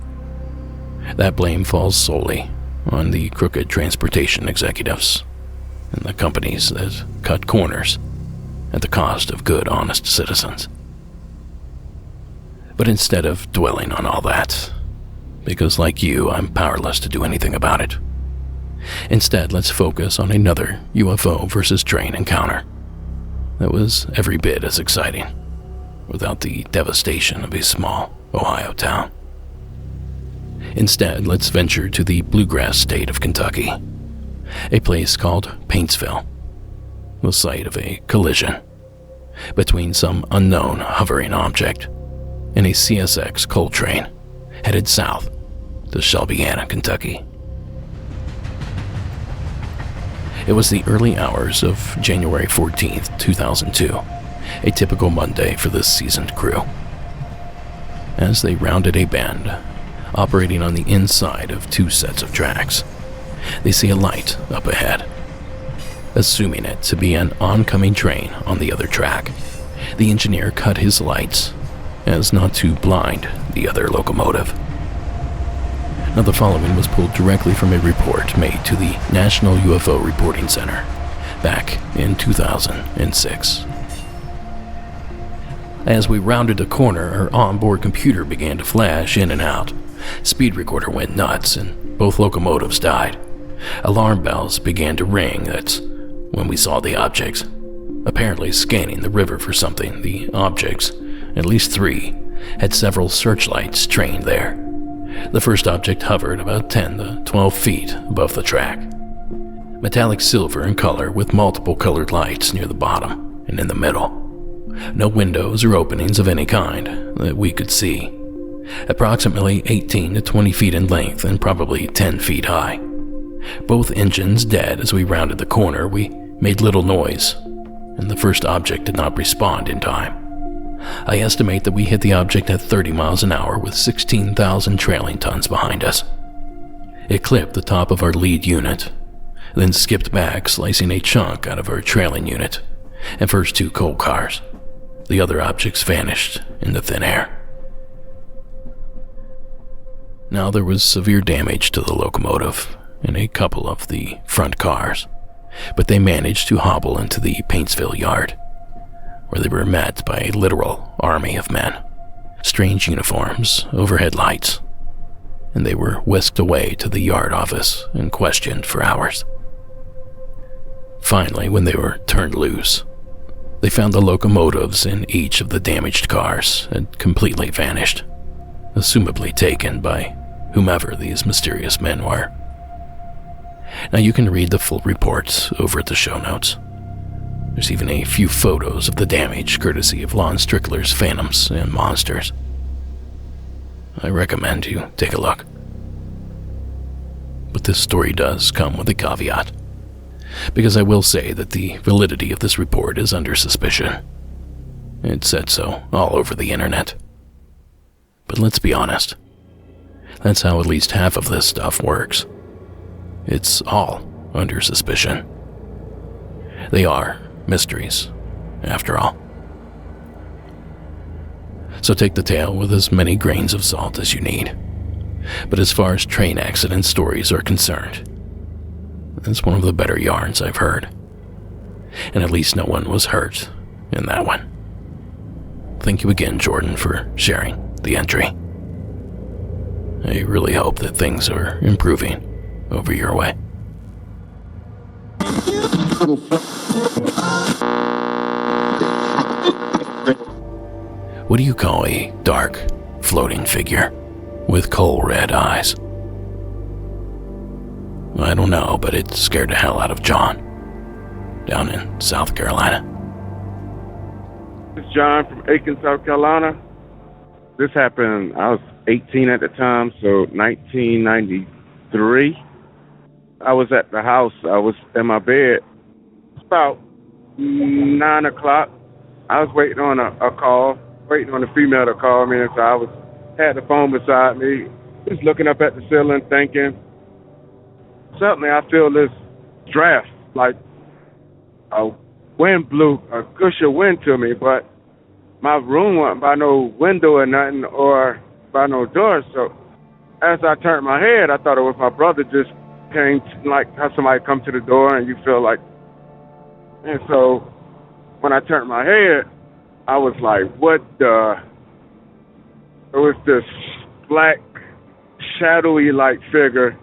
That blame falls solely on the crooked transportation executives and the companies that cut corners at the cost of good, honest citizens. But instead of dwelling on all that, because like you, I'm powerless to do anything about it, instead, let's focus on another UFO versus train encounter that was every bit as exciting, without the devastation of a small Ohio town. Instead, let's venture to the bluegrass state of Kentucky, a place called Paintsville, the site of a collision between some unknown hovering object and a CSX coal train headed south to Shelbyana, Kentucky. It was the early hours of January 14th, 2002, a typical Monday for this seasoned crew. As they rounded a bend, operating on the inside of two sets of tracks, they see a light up ahead. Assuming it to be an oncoming train on the other track, the engineer cut his lights as not to blind the other locomotive. Now, the following was pulled directly from a report made to the National UFO Reporting Center back in 2006. As we rounded a corner, our onboard computer began to flash in and out. Speed recorder went nuts and both locomotives died. Alarm bells began to ring. That's when we saw the objects. Apparently scanning the river for something, the objects, at least 3, had several searchlights trained there. The first object hovered about 10 to 12 feet above the track. Metallic silver in color with multiple colored lights near the bottom and in the middle. No windows or openings of any kind that we could see. Approximately 18 to 20 feet in length and probably 10 feet high. Both engines dead. As we rounded the corner, we made little noise, and the first object did not respond in time. I estimate that we hit the object at 30 miles an hour with 16,000 trailing tons behind us. It clipped the top of our lead unit, then skipped back, slicing a chunk out of our trailing unit and first 2 coal cars. The other objects vanished in the thin air. Now there was severe damage to the locomotive and a couple of the front cars, but they managed to hobble into the Paintsville yard, where they were met by a literal army of men, strange uniforms, overhead lights, and they were whisked away to the yard office and questioned for hours. Finally, when they were turned loose, they found the locomotives in each of the damaged cars had completely vanished, assumably taken by whomever these mysterious men were. Now you can read the full report over at the show notes. There's even a few photos of the damage courtesy of Lon Strickler's Phantoms and Monsters. I recommend you take a look. But this story does come with a caveat, because I will say that the validity of this report is under suspicion. It said so all over the internet. But let's be honest, that's how at least half of this stuff works. It's all under suspicion. They are mysteries, after all. So take the tale with as many grains of salt as you need. But as far as train accident stories are concerned, it's one of the better yarns I've heard. And at least no one was hurt in that one. Thank you again, Jordan, for sharing the entry. I really hope that things are improving over your way. What do you call a dark, floating figure with coal red eyes? I don't know, but it scared the hell out of John down in South Carolina. This is John from Aiken, South Carolina. This happened, I was 18 at the time, so 1993. I was at the house. I was in my bed. It's about 9 o'clock. I was waiting on a call, waiting on a female to call me, and so I had the phone beside me, just looking up at the ceiling, thinking. Suddenly, I feel this draft, like a wind blew a gush of wind to me, but my room wasn't by no window or nothing or by no door. So as I turned my head, I thought it was my brother just came, like how somebody come to the door and you feel like. And so when I turned my head, I was like, what the? It was this black, shadowy like figure.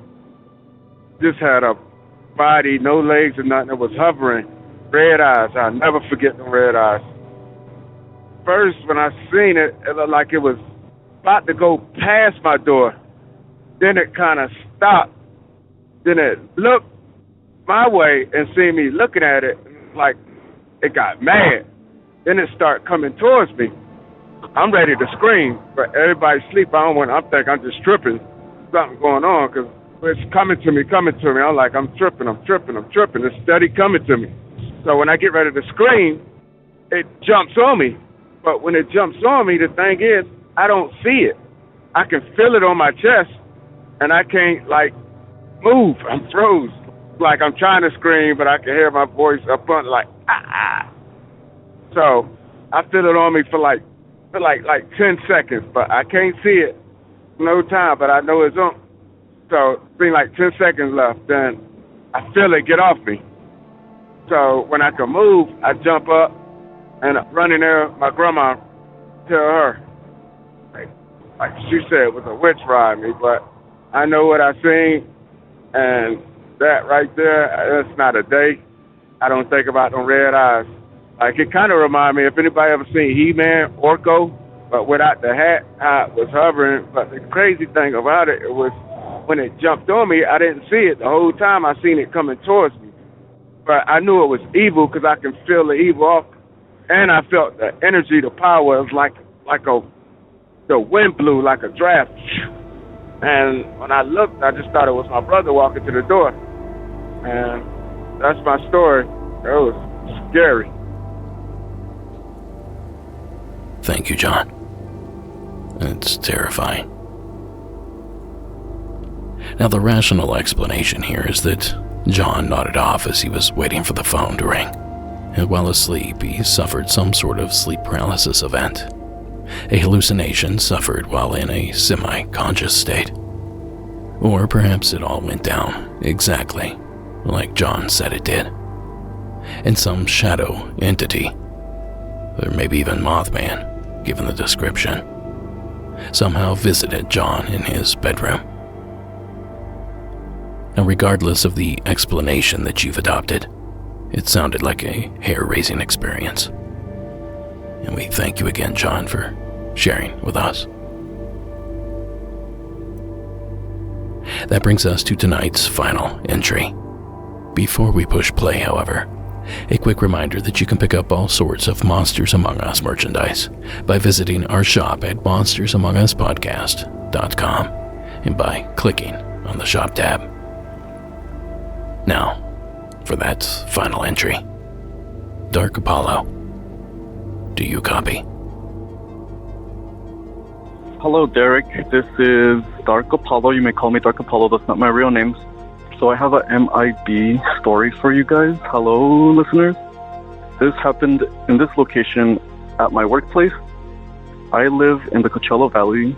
Just had a body, no legs or nothing. It was hovering. Red eyes. I'll never forget the red eyes. First, when I seen it, it looked like it was about to go past my door. Then it kind of stopped. Then it looked my way and seen me looking at it, like it got mad. Then it started coming towards me. I'm ready to scream, but everybody's asleep. I think I'm just tripping. Something going on, because it's coming to me. I'm like, I'm tripping. It's steady coming to me. So when I get ready to scream, it jumps on me. But when it jumps on me, the thing is, I don't see it. I can feel it on my chest, and I can't, like, move. I'm froze. Like I'm trying to scream, but I can hear my voice up on, like, ah. So I feel it on me for like 10 seconds, but I can't see it. No time, but I know it's on. So it's been like 10 seconds left. Then I feel it get off me. So when I can move, I jump up and run in there. My grandma, tell her, like she said, it was a witch riding me, but I know what I seen, and that right there, that's not a day I don't think about them red eyes. Like, it kind of remind me, if anybody ever seen He-Man, Orko, but without the hat, how it was hovering. But the crazy thing about it, it was when it jumped on me, I didn't see it. The whole time I seen it coming towards me. But I knew it was evil because I can feel the evil off. And I felt the energy, the power. It was like the wind blew like a draft. And when I looked, I just thought it was my brother walking to the door. And that's my story. It was scary. Thank you, John. It's terrifying. Now, the rational explanation here is that John nodded off as he was waiting for the phone to ring, and while asleep, he suffered some sort of sleep paralysis event, a hallucination suffered while in a semi-conscious state. Or perhaps it all went down exactly like John said it did, and some shadow entity, or maybe even Mothman, given the description, somehow visited John in his bedroom. Now, regardless of the explanation that you've adopted, it sounded like a hair-raising experience. And we thank you again, John, for sharing with us. That brings us to tonight's final entry. Before we push play, however, a quick reminder that you can pick up all sorts of Monsters Among Us merchandise by visiting our shop at monstersamonguspodcast.com and by clicking on the shop tab. Now, for that final entry. Dark Apollo, do you copy? Hello, Derek. This is Dark Apollo. You may call me Dark Apollo. That's not my real name. So I have a MIB story for you guys. Hello, listeners. This happened in this location at my workplace. I live in the Coachella Valley.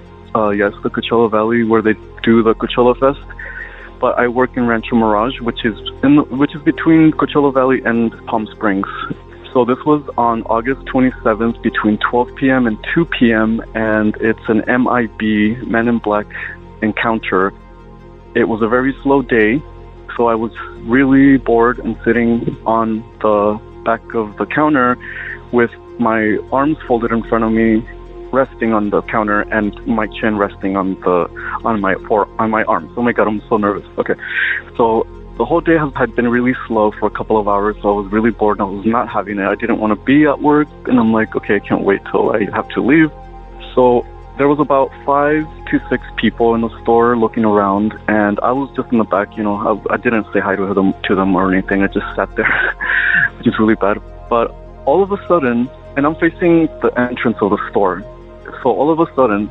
Yes, the Coachella Valley where they do the Coachella Fest. But I work in Rancho Mirage, which is between Coachella Valley and Palm Springs. So this was on August 27th between 12 p.m. and 2 p.m. and it's an MIB, Men in Black, encounter. It was a very slow day, so I was really bored and sitting on the back of the counter with my arms folded in front of me, resting on the counter, and my chin resting on my arms. Oh my god, I'm so nervous. Okay, so the whole day had been really slow for a couple of hours, so I was really bored and I was not having it. I didn't want to be at work, and I'm like, okay, I can't wait till I have to leave. So there was about 5 to 6 people in the store looking around, and I was just in the back. You know, I didn't say hi to them or anything. I just sat there, which is really bad. But all of a sudden, and I'm facing the entrance of the store, so all of a sudden,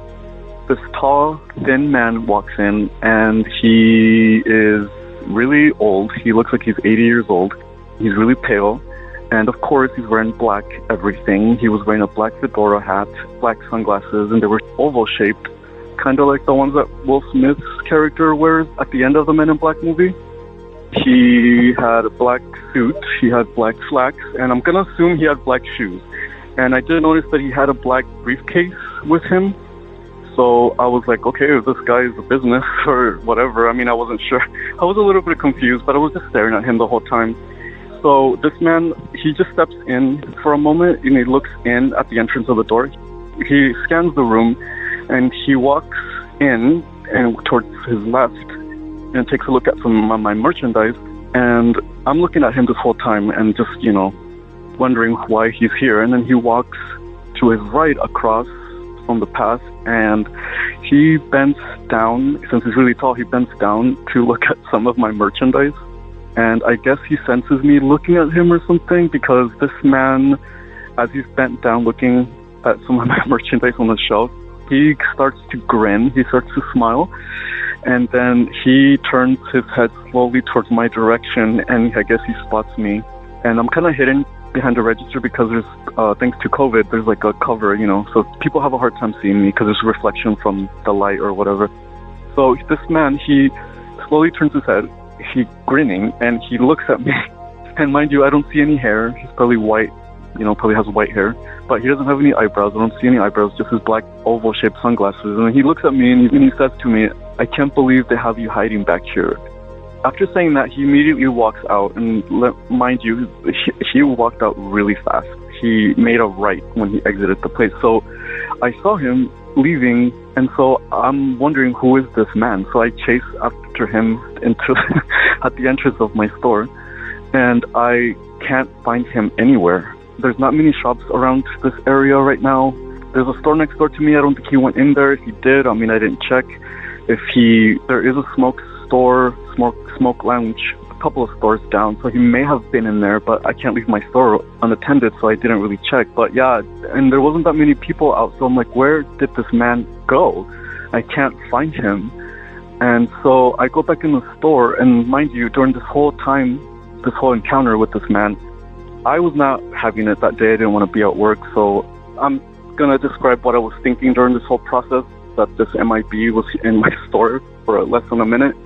this tall, thin man walks in, and he is really old. He looks like he's 80 years old. He's really pale, And of course, he's wearing black everything. He was wearing a black fedora hat, black sunglasses, and they were oval-shaped, kind of like the ones that Will Smith's character wears at the end of the Men in Black movie. He had a black suit, he had black slacks, and I'm going to assume he had black shoes. And I did notice that he had a black briefcase with him. So I was like, okay, if this guy is a business or whatever. I mean, I wasn't sure. I was a little bit confused, but I was just staring at him the whole time. So this man, he just steps in for a moment and he looks in at the entrance of the door. He scans the room and he walks in and towards his left and takes a look at some of my merchandise. And I'm looking at him this whole time and just, wondering why he's here. And then he walks to his right across from the path and he bends down. Since he's really tall, he bends down to look at some of my merchandise. And I guess he senses me looking at him or something, because this man, as he's bent down looking at some of my merchandise on the shelf, he starts to grin, he starts to smile, and then he turns his head slowly towards my direction, and I guess he spots me. And I'm kind of hidden behind the register because there's, thanks to COVID, there's like a cover, so people have a hard time seeing me because there's a reflection from the light or whatever. So this man, he slowly turns his head, he's grinning, and he looks at me. And mind you, I don't see any hair. He's probably white, probably has white hair, but he doesn't have any eyebrows. I don't see any eyebrows, just his black oval-shaped sunglasses. And he looks at me and he says to me, "I can't believe they have you hiding back here." After saying that, he immediately walks out, and mind you, he walked out really fast. He made a right when he exited the place. So I saw him leaving, and so I'm wondering, who is this man? So I chase after him into at the entrance of my store, and I can't find him anywhere. There's not many shops around this area right now. There's a store next door to me. I don't think he went in there. If he did, I didn't check. There is a smoke lounge a couple of stores down, so he may have been in there, but I can't leave my store unattended, so I didn't really check. But yeah, and there wasn't that many people out, so I'm like, where did this man go? I can't find him. And so I go back in the store, and mind you, during this whole time, this whole encounter with this man, I was not having it that day. I didn't want to be at work, so I'm gonna describe what I was thinking during this whole process, that this MIB was in my store for less than a minute.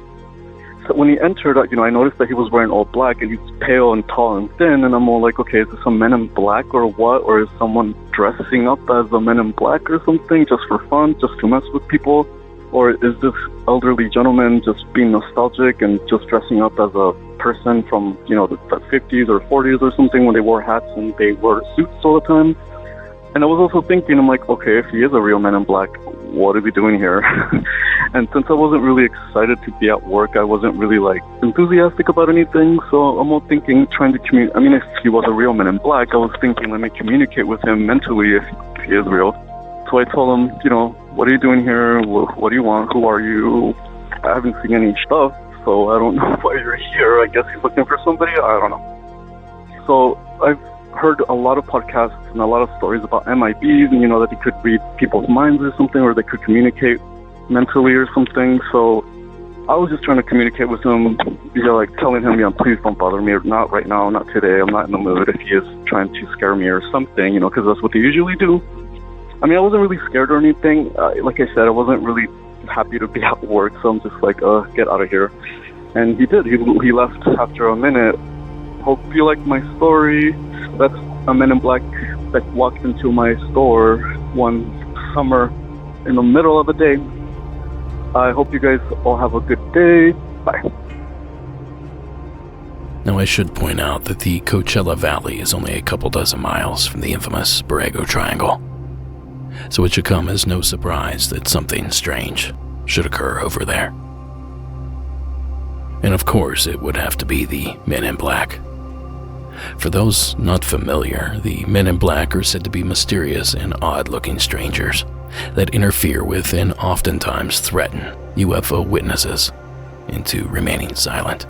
So when he entered, I noticed that he was wearing all black, and he's pale and tall and thin, and I'm all like, okay, is this a Men in Black or what? Or is someone dressing up as a Men in Black or something, just for fun, just to mess with people? Or is this elderly gentleman just being nostalgic and just dressing up as a person from, the 50s or 40s or something, when they wore hats and they wore suits all the time? And I was also thinking, I'm like, okay, if he is a real Man in Black, what is he doing here? And since I wasn't really excited to be at work, I wasn't really enthusiastic about anything. So I'm all thinking, trying to communicate. If he was a real Man in Black, I was thinking, let me communicate with him mentally if he is real. So I told him, what are you doing here? What do you want? Who are you? I haven't seen any stuff, so I don't know why you're here. I guess he's looking for somebody. I don't know. So I've heard a lot of podcasts and a lot of stories about MIBs, and that they could read people's minds or something, or they could communicate mentally or something. So I was just trying to communicate with him, telling him, please don't bother me, or not right now, not today, I'm not in the mood, if he is trying to scare me or something, because that's what they usually do. I wasn't really scared or anything. Like I said, I wasn't really happy to be at work, so I'm just like, get out of here. And he did. He left after a minute. Hope you like my story. That's a Men in Black that walked into my store one summer in the middle of the day. I hope you guys all have a good day. Bye. Now, I should point out that the Coachella Valley is only a couple dozen miles from the infamous Borrego Triangle, so it should come as no surprise that something strange should occur over there. And of course, it would have to be the Men in Black. For those not familiar, the Men in Black are said to be mysterious and odd-looking strangers that interfere with and oftentimes threaten UFO witnesses into remaining silent.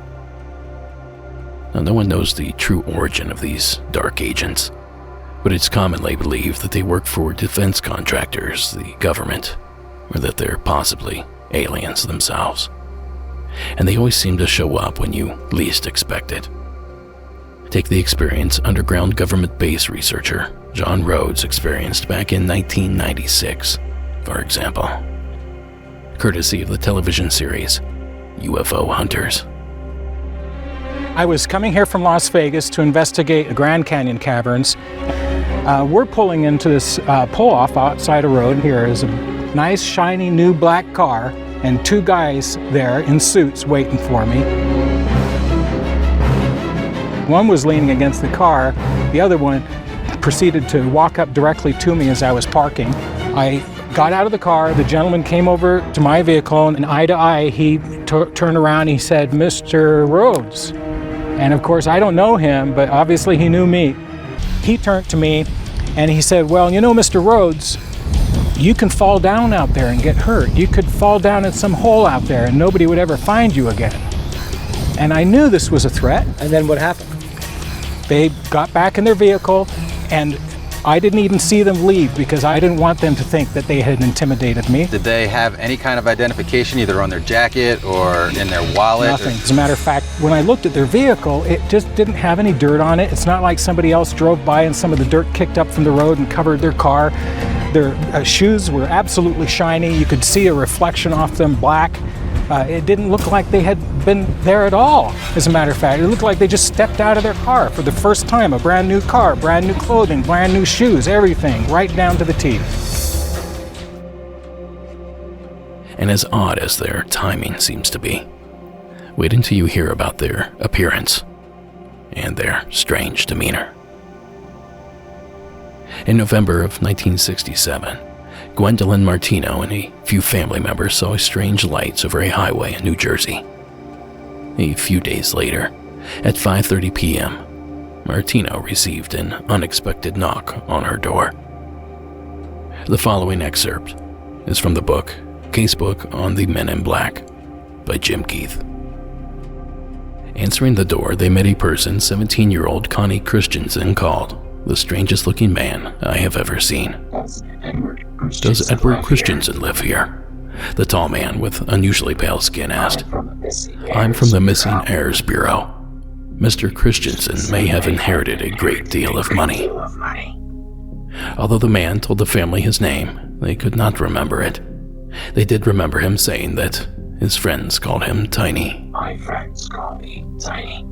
Now, no one knows the true origin of these dark agents, but it's commonly believed that they work for defense contractors, the government, or that they're possibly aliens themselves. And they always seem to show up when you least expect it. Take the experience underground government base researcher John Rhodes experienced back in 1996, for example. Courtesy of the television series UFO Hunters. I was coming here from Las Vegas to investigate the Grand Canyon caverns. We're pulling into this pull-off outside a road. Here is a nice, shiny, new black car and two guys there in suits waiting for me. One was leaning against the car. The other one proceeded to walk up directly to me as I was parking. I got out of the car. The gentleman came over to my vehicle, and eye to eye, he turned around and he said, "Mr. Rhodes." And of course, I don't know him, but obviously he knew me. He turned to me and he said, "Well, you know, Mr. Rhodes, you can fall down out there and get hurt. You could fall down in some hole out there and nobody would ever find you again." And I knew this was a threat. And then what happened? They got back in their vehicle, and I didn't even see them leave because I didn't want them to think that they had intimidated me. Did they have any kind of identification either on their jacket or in their wallet? Nothing. As a matter of fact, when I looked at their vehicle, it just didn't have any dirt on it. It's not like somebody else drove by and some of the dirt kicked up from the road and covered their car. Their shoes were absolutely shiny. You could see a reflection off them, black. It didn't look like they had been there at all, as a matter of fact. It looked like they just stepped out of their car for the first time. A brand new car, brand new clothing, brand new shoes, everything, right down to the T. And as odd as their timing seems to be, wait until you hear about their appearance and their strange demeanor. In November of 1967, Gwendolyn Martino and a few family members saw strange lights over a highway in New Jersey. A few days later, at 5:30 p.m., Martino received an unexpected knock on her door. The following excerpt is from the book Casebook on the Men in Black by Jim Keith. Answering the door, they met a person 17-year-old Connie Christensen called the strangest looking man I have ever seen. "Does Edward Christensen live here?" the tall man with unusually pale skin asked. "I'm from the Missing Heirs Bureau. Mr. Christensen may have inherited a great deal of money." Although the man told the family his name, they could not remember it. They did remember him saying that his friends called him Tiny. "My friends call me Tiny."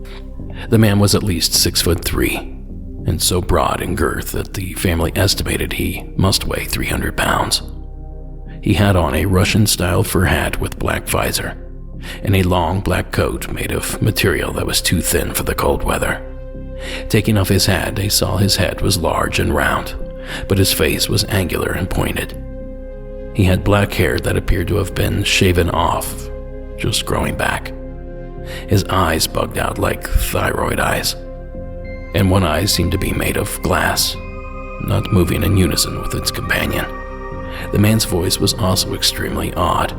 The man was at least 6'3", and so broad in girth that the family estimated he must weigh 300 pounds. He had on a Russian-style fur hat with black visor, and a long black coat made of material that was too thin for the cold weather. Taking off his hat, they saw his head was large and round, but his face was angular and pointed. He had black hair that appeared to have been shaven off, just growing back. His eyes bugged out like thyroid eyes, and one eye seemed to be made of glass, not moving in unison with its companion. The man's voice was also extremely odd.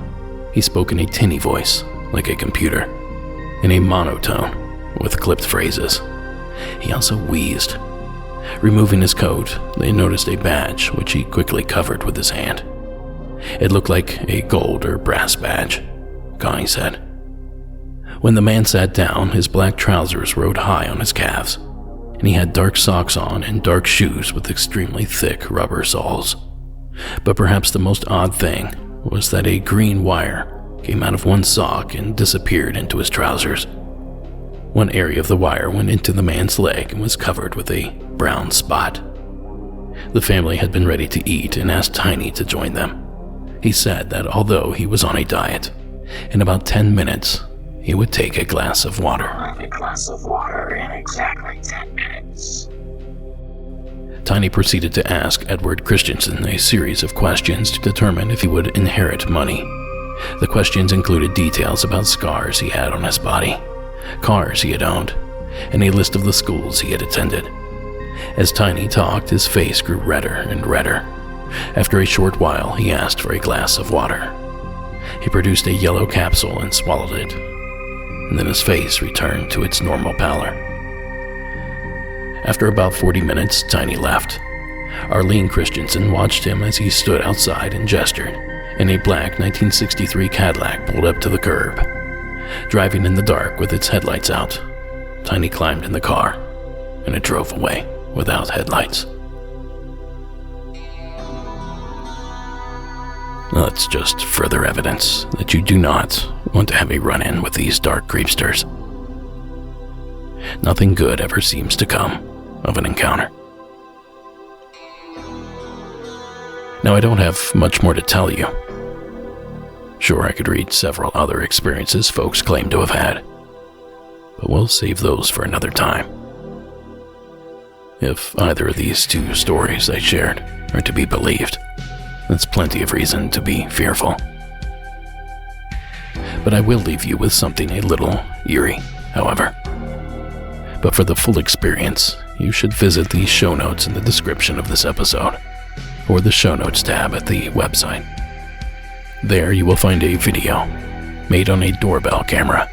He spoke in a tinny voice, like a computer, in a monotone, with clipped phrases. He also wheezed. Removing his coat, they noticed a badge, which he quickly covered with his hand. It looked like a gold or brass badge, Connie said. When the man sat down, his black trousers rode high on his calves, and he had dark socks on and dark shoes with extremely thick rubber soles. But perhaps the most odd thing was that a green wire came out of one sock and disappeared into his trousers. One area of the wire went into the man's leg and was covered with a brown spot. The family had been ready to eat and asked Tiny to join them. He said that although he was on a diet, in about 10 minutes, he would take a glass of water. "A glass of water in exactly 10 minutes. Tiny proceeded to ask Edward Christensen a series of questions to determine if he would inherit money. The questions included details about scars he had on his body, cars he had owned, and a list of the schools he had attended. As Tiny talked, his face grew redder and redder. After a short while, he asked for a glass of water. He produced a yellow capsule and swallowed it, and then his face returned to its normal pallor. After about 40 minutes, Tiny left. Arlene Christensen watched him as he stood outside and gestured, and a black 1963 Cadillac pulled up to the curb. Driving in the dark with its headlights out, Tiny climbed in the car and it drove away without headlights. That's just further evidence that you do not want to have a run-in with these dark creepsters. Nothing good ever seems to come of an encounter. Now, I don't have much more to tell you. Sure, I could read several other experiences folks claim to have had, but we'll save those for another time. If either of these two stories I shared are to be believed, that's plenty of reason to be fearful. But I will leave you with something a little eerie, however. But for the full experience, you should visit the show notes in the description of this episode, or the show notes tab at the website. There you will find a video made on a doorbell camera,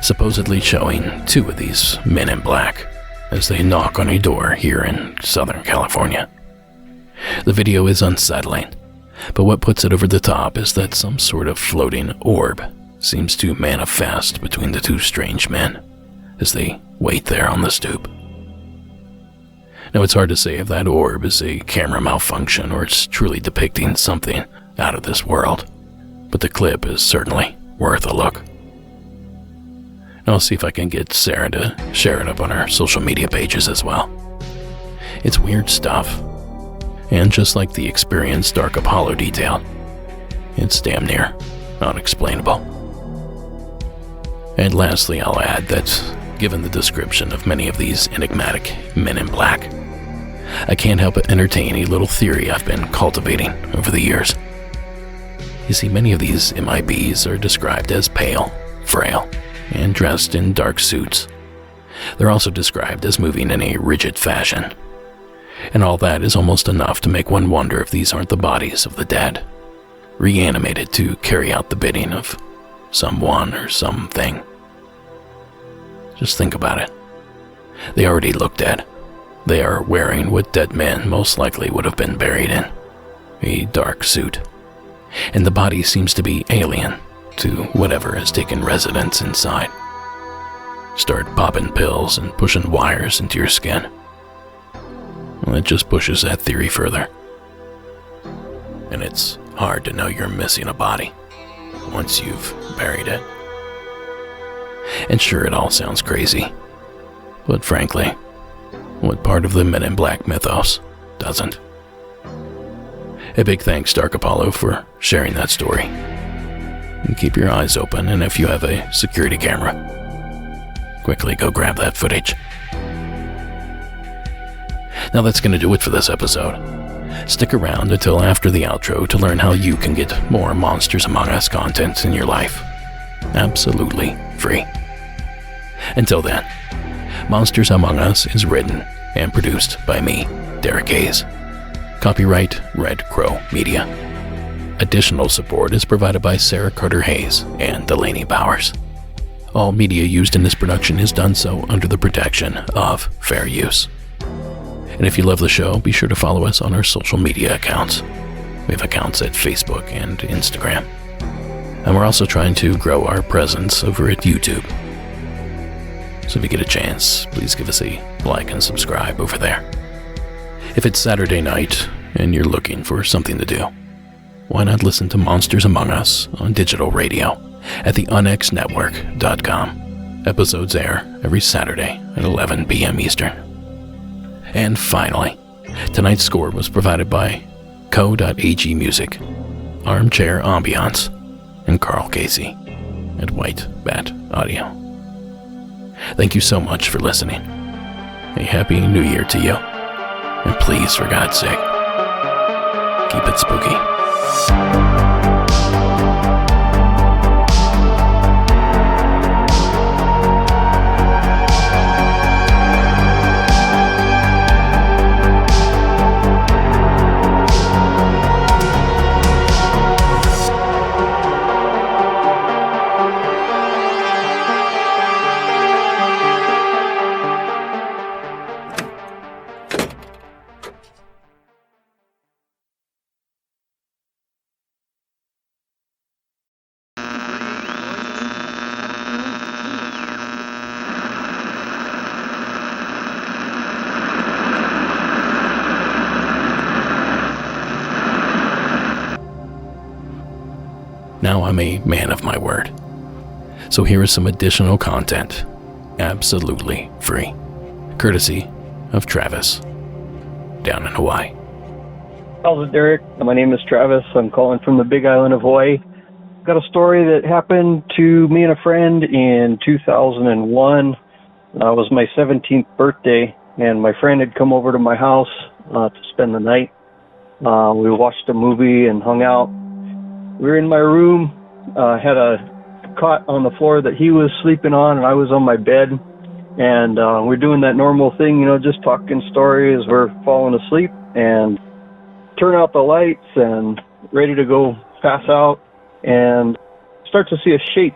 supposedly showing two of these men in black as they knock on a door here in Southern California. The video is unsettling, but what puts it over the top is that some sort of floating orb seems to manifest between the two strange men as they wait there on the stoop. Now, it's hard to say if that orb is a camera malfunction or it's truly depicting something out of this world, but the clip is certainly worth a look. I'll see if I can get Sarah to share it up on our social media pages as well. It's weird stuff, and just like the experience Dark Apollo detailed, it's damn near unexplainable. And lastly, I'll add that, given the description of many of these enigmatic men in black, I can't help but entertain a little theory I've been cultivating over the years. You see, many of these MIBs are described as pale, frail, and dressed in dark suits. They're also described as moving in a rigid fashion. And all that is almost enough to make one wonder if these aren't the bodies of the dead, reanimated to carry out the bidding of someone or something. Just think about it. They already look dead. They are wearing what dead men most likely would have been buried in, a dark suit. And the body seems to be alien to whatever has taken residence inside. Start popping pills and pushing wires into your skin. Well, it just pushes that theory further. And it's hard to know you're missing a body once you've buried it. And sure, it all sounds crazy, but frankly, what part of the Men in Black mythos doesn't? A big thanks, Dark Apollo, for sharing that story. And keep your eyes open, and if you have a security camera, quickly go grab that footage. Now that's going to do it for this episode. Stick around until after the outro to learn how you can get more Monsters Among Us content in your life. Absolutely free. Until then, Monsters Among Us is written and produced by me, Derek Hayes. Copyright Red Crow Media. Additional support is provided by Sarah Carter Hayes and Delaney Bowers. All media used in this production is done so under the protection of fair use. And if you love the show, be sure to follow us on our social media accounts. We have accounts at Facebook and Instagram. And we're also trying to grow our presence over at YouTube. So if you get a chance, please give us a like and subscribe over there. If it's Saturday night and you're looking for something to do, why not listen to Monsters Among Us on digital radio at the unexnetwork.com. Episodes air every Saturday at 11 p.m. Eastern. And finally, tonight's score was provided by Co.ag Music, Armchair Ambiance, and Carl Casey at White Bat Audio. Thank you so much for listening. A happy new year to you. And please, for God's sake, keep it spooky. Now I'm a man of my word. So here is some additional content, absolutely free, courtesy of Travis, down in Hawaii. How's it, Derek? My name is Travis. I'm calling from the Big Island of Hawaii. Got a story that happened to me and a friend in 2001. It was my 17th birthday, and my friend had come over to my house to spend the night. We watched a movie and hung out. We were in my room, had a cot on the floor that he was sleeping on, and I was on my bed. And we're doing that normal thing, you know, just talking stories. We're falling asleep and turn out the lights and ready to go pass out, and start to see a shape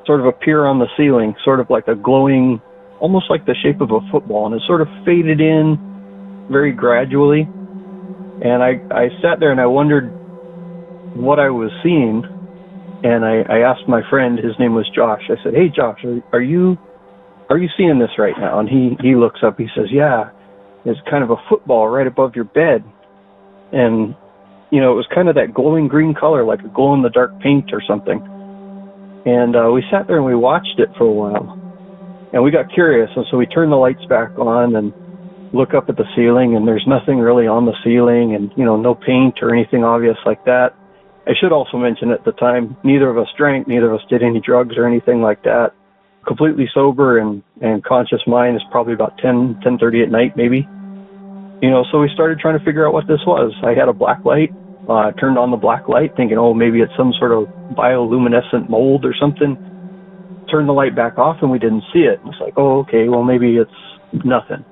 sort of appear on the ceiling, sort of like a glowing, almost like the shape of a football, and it sort of faded in very gradually. And I sat there and I wondered what I was seeing, and I asked my friend, his name was Josh, I said, "Hey Josh, are you seeing this right now?" And he looks up, he says, "Yeah, it's kind of a football right above your bed." And, you know, it was kind of that glowing green color, like a glow-in-the-dark paint or something. And we sat there and we watched it for a while. And we got curious, and so we turned the lights back on and look up at the ceiling, and there's nothing really on the ceiling, and, you know, no paint or anything obvious like that. I should also mention at the time, neither of us drank, neither of us did any drugs or anything like that. Completely sober and conscious mind is probably about 10:30 at night, maybe. You know, so we started trying to figure out what this was. I had a black light. I turned on the black light thinking, oh, maybe it's some sort of bioluminescent mold or something. Turned the light back off and we didn't see it. It's like, oh, okay, well, maybe it's nothing.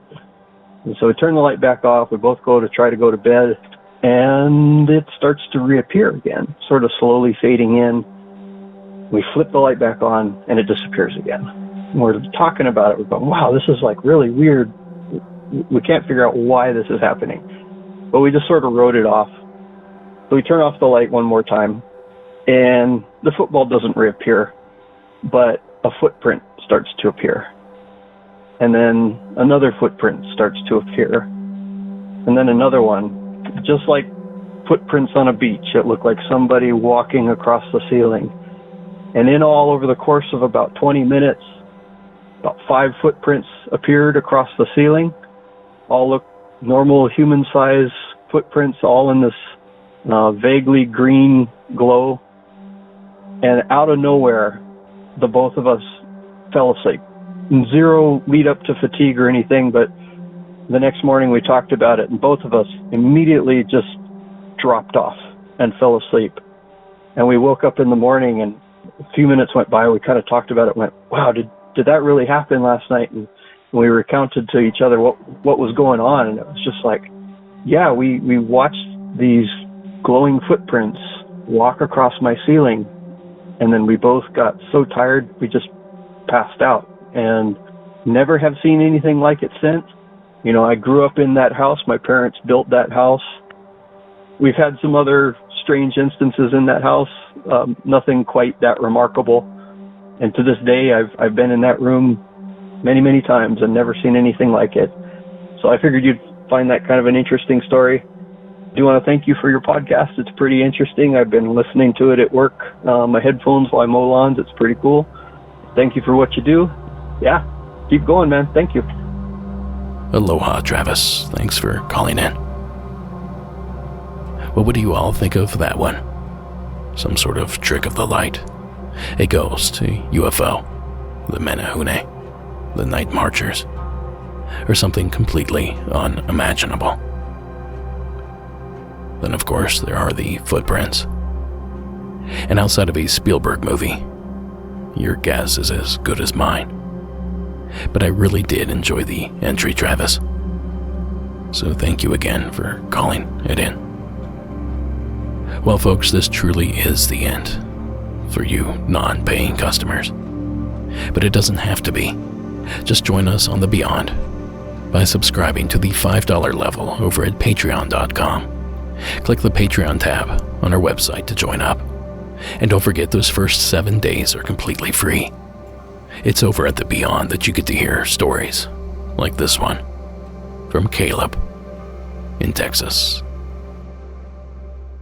And so we turn the light back off. We both try to go to bed, and it starts to reappear again, sort of slowly fading in. We flip the light back on, and it disappears again. And we're talking about it. We're going, wow, this is like really weird. We can't figure out why this is happening. But we just sort of wrote it off. So we turn off the light one more time, and the football doesn't reappear, but a footprint starts to appear. And then another footprint starts to appear. And then another one, just like footprints on a beach. It looked like somebody walking across the ceiling. And in all, over the course of about 20 minutes, about 5 footprints appeared across the ceiling. All look normal human-sized footprints, all in this vaguely green glow. And out of nowhere, the both of us fell asleep. Zero lead up to fatigue or anything, but the next morning we talked about it, and both of us immediately just dropped off and fell asleep. And we woke up in the morning, and a few minutes went by, we kind of talked about it, went, wow, did that really happen last night? And we recounted to each other what was going on, and it was just like, yeah, we watched these glowing footprints walk across my ceiling, and then we both got so tired we just passed out, and never have seen anything like it since. You know, I grew up in that house. My parents built that house. We've had some other strange instances in that house, nothing quite that remarkable. And to this day, I've been in that room many, many times and never seen anything like it. So I figured you'd find that kind of an interesting story. I do want to thank you for your podcast. It's pretty interesting. I've been listening to it at work, my headphones while I mow lawns. It's pretty cool. Thank you for what you do. Yeah, keep going, man. Thank you. Aloha, Travis. Thanks for calling in. What would you all think of that one? Some sort of trick of the light? A ghost, a UFO, the Menehune, the Night Marchers, or something completely unimaginable? Then, of course, there are the footprints. And outside of a Spielberg movie, your guess is as good as mine. But I really did enjoy the entry, Travis. So thank you again for calling it in. Well, folks, this truly is the end for you non-paying customers. But it doesn't have to be. Just join us on the Beyond by subscribing to the $5 level over at patreon.com. Click the Patreon tab on our website to join up. And don't forget, those first 7 days are completely free. It's over at the Beyond that you get to hear stories like this one from Caleb in Texas.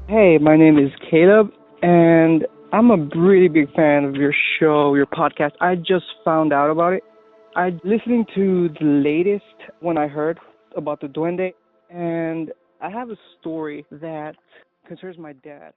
Hey, my name is Caleb, and I'm a really big fan of your show, your podcast. I just found out about it. I listening to the latest when I heard about the duende, and I have a story that concerns my dad.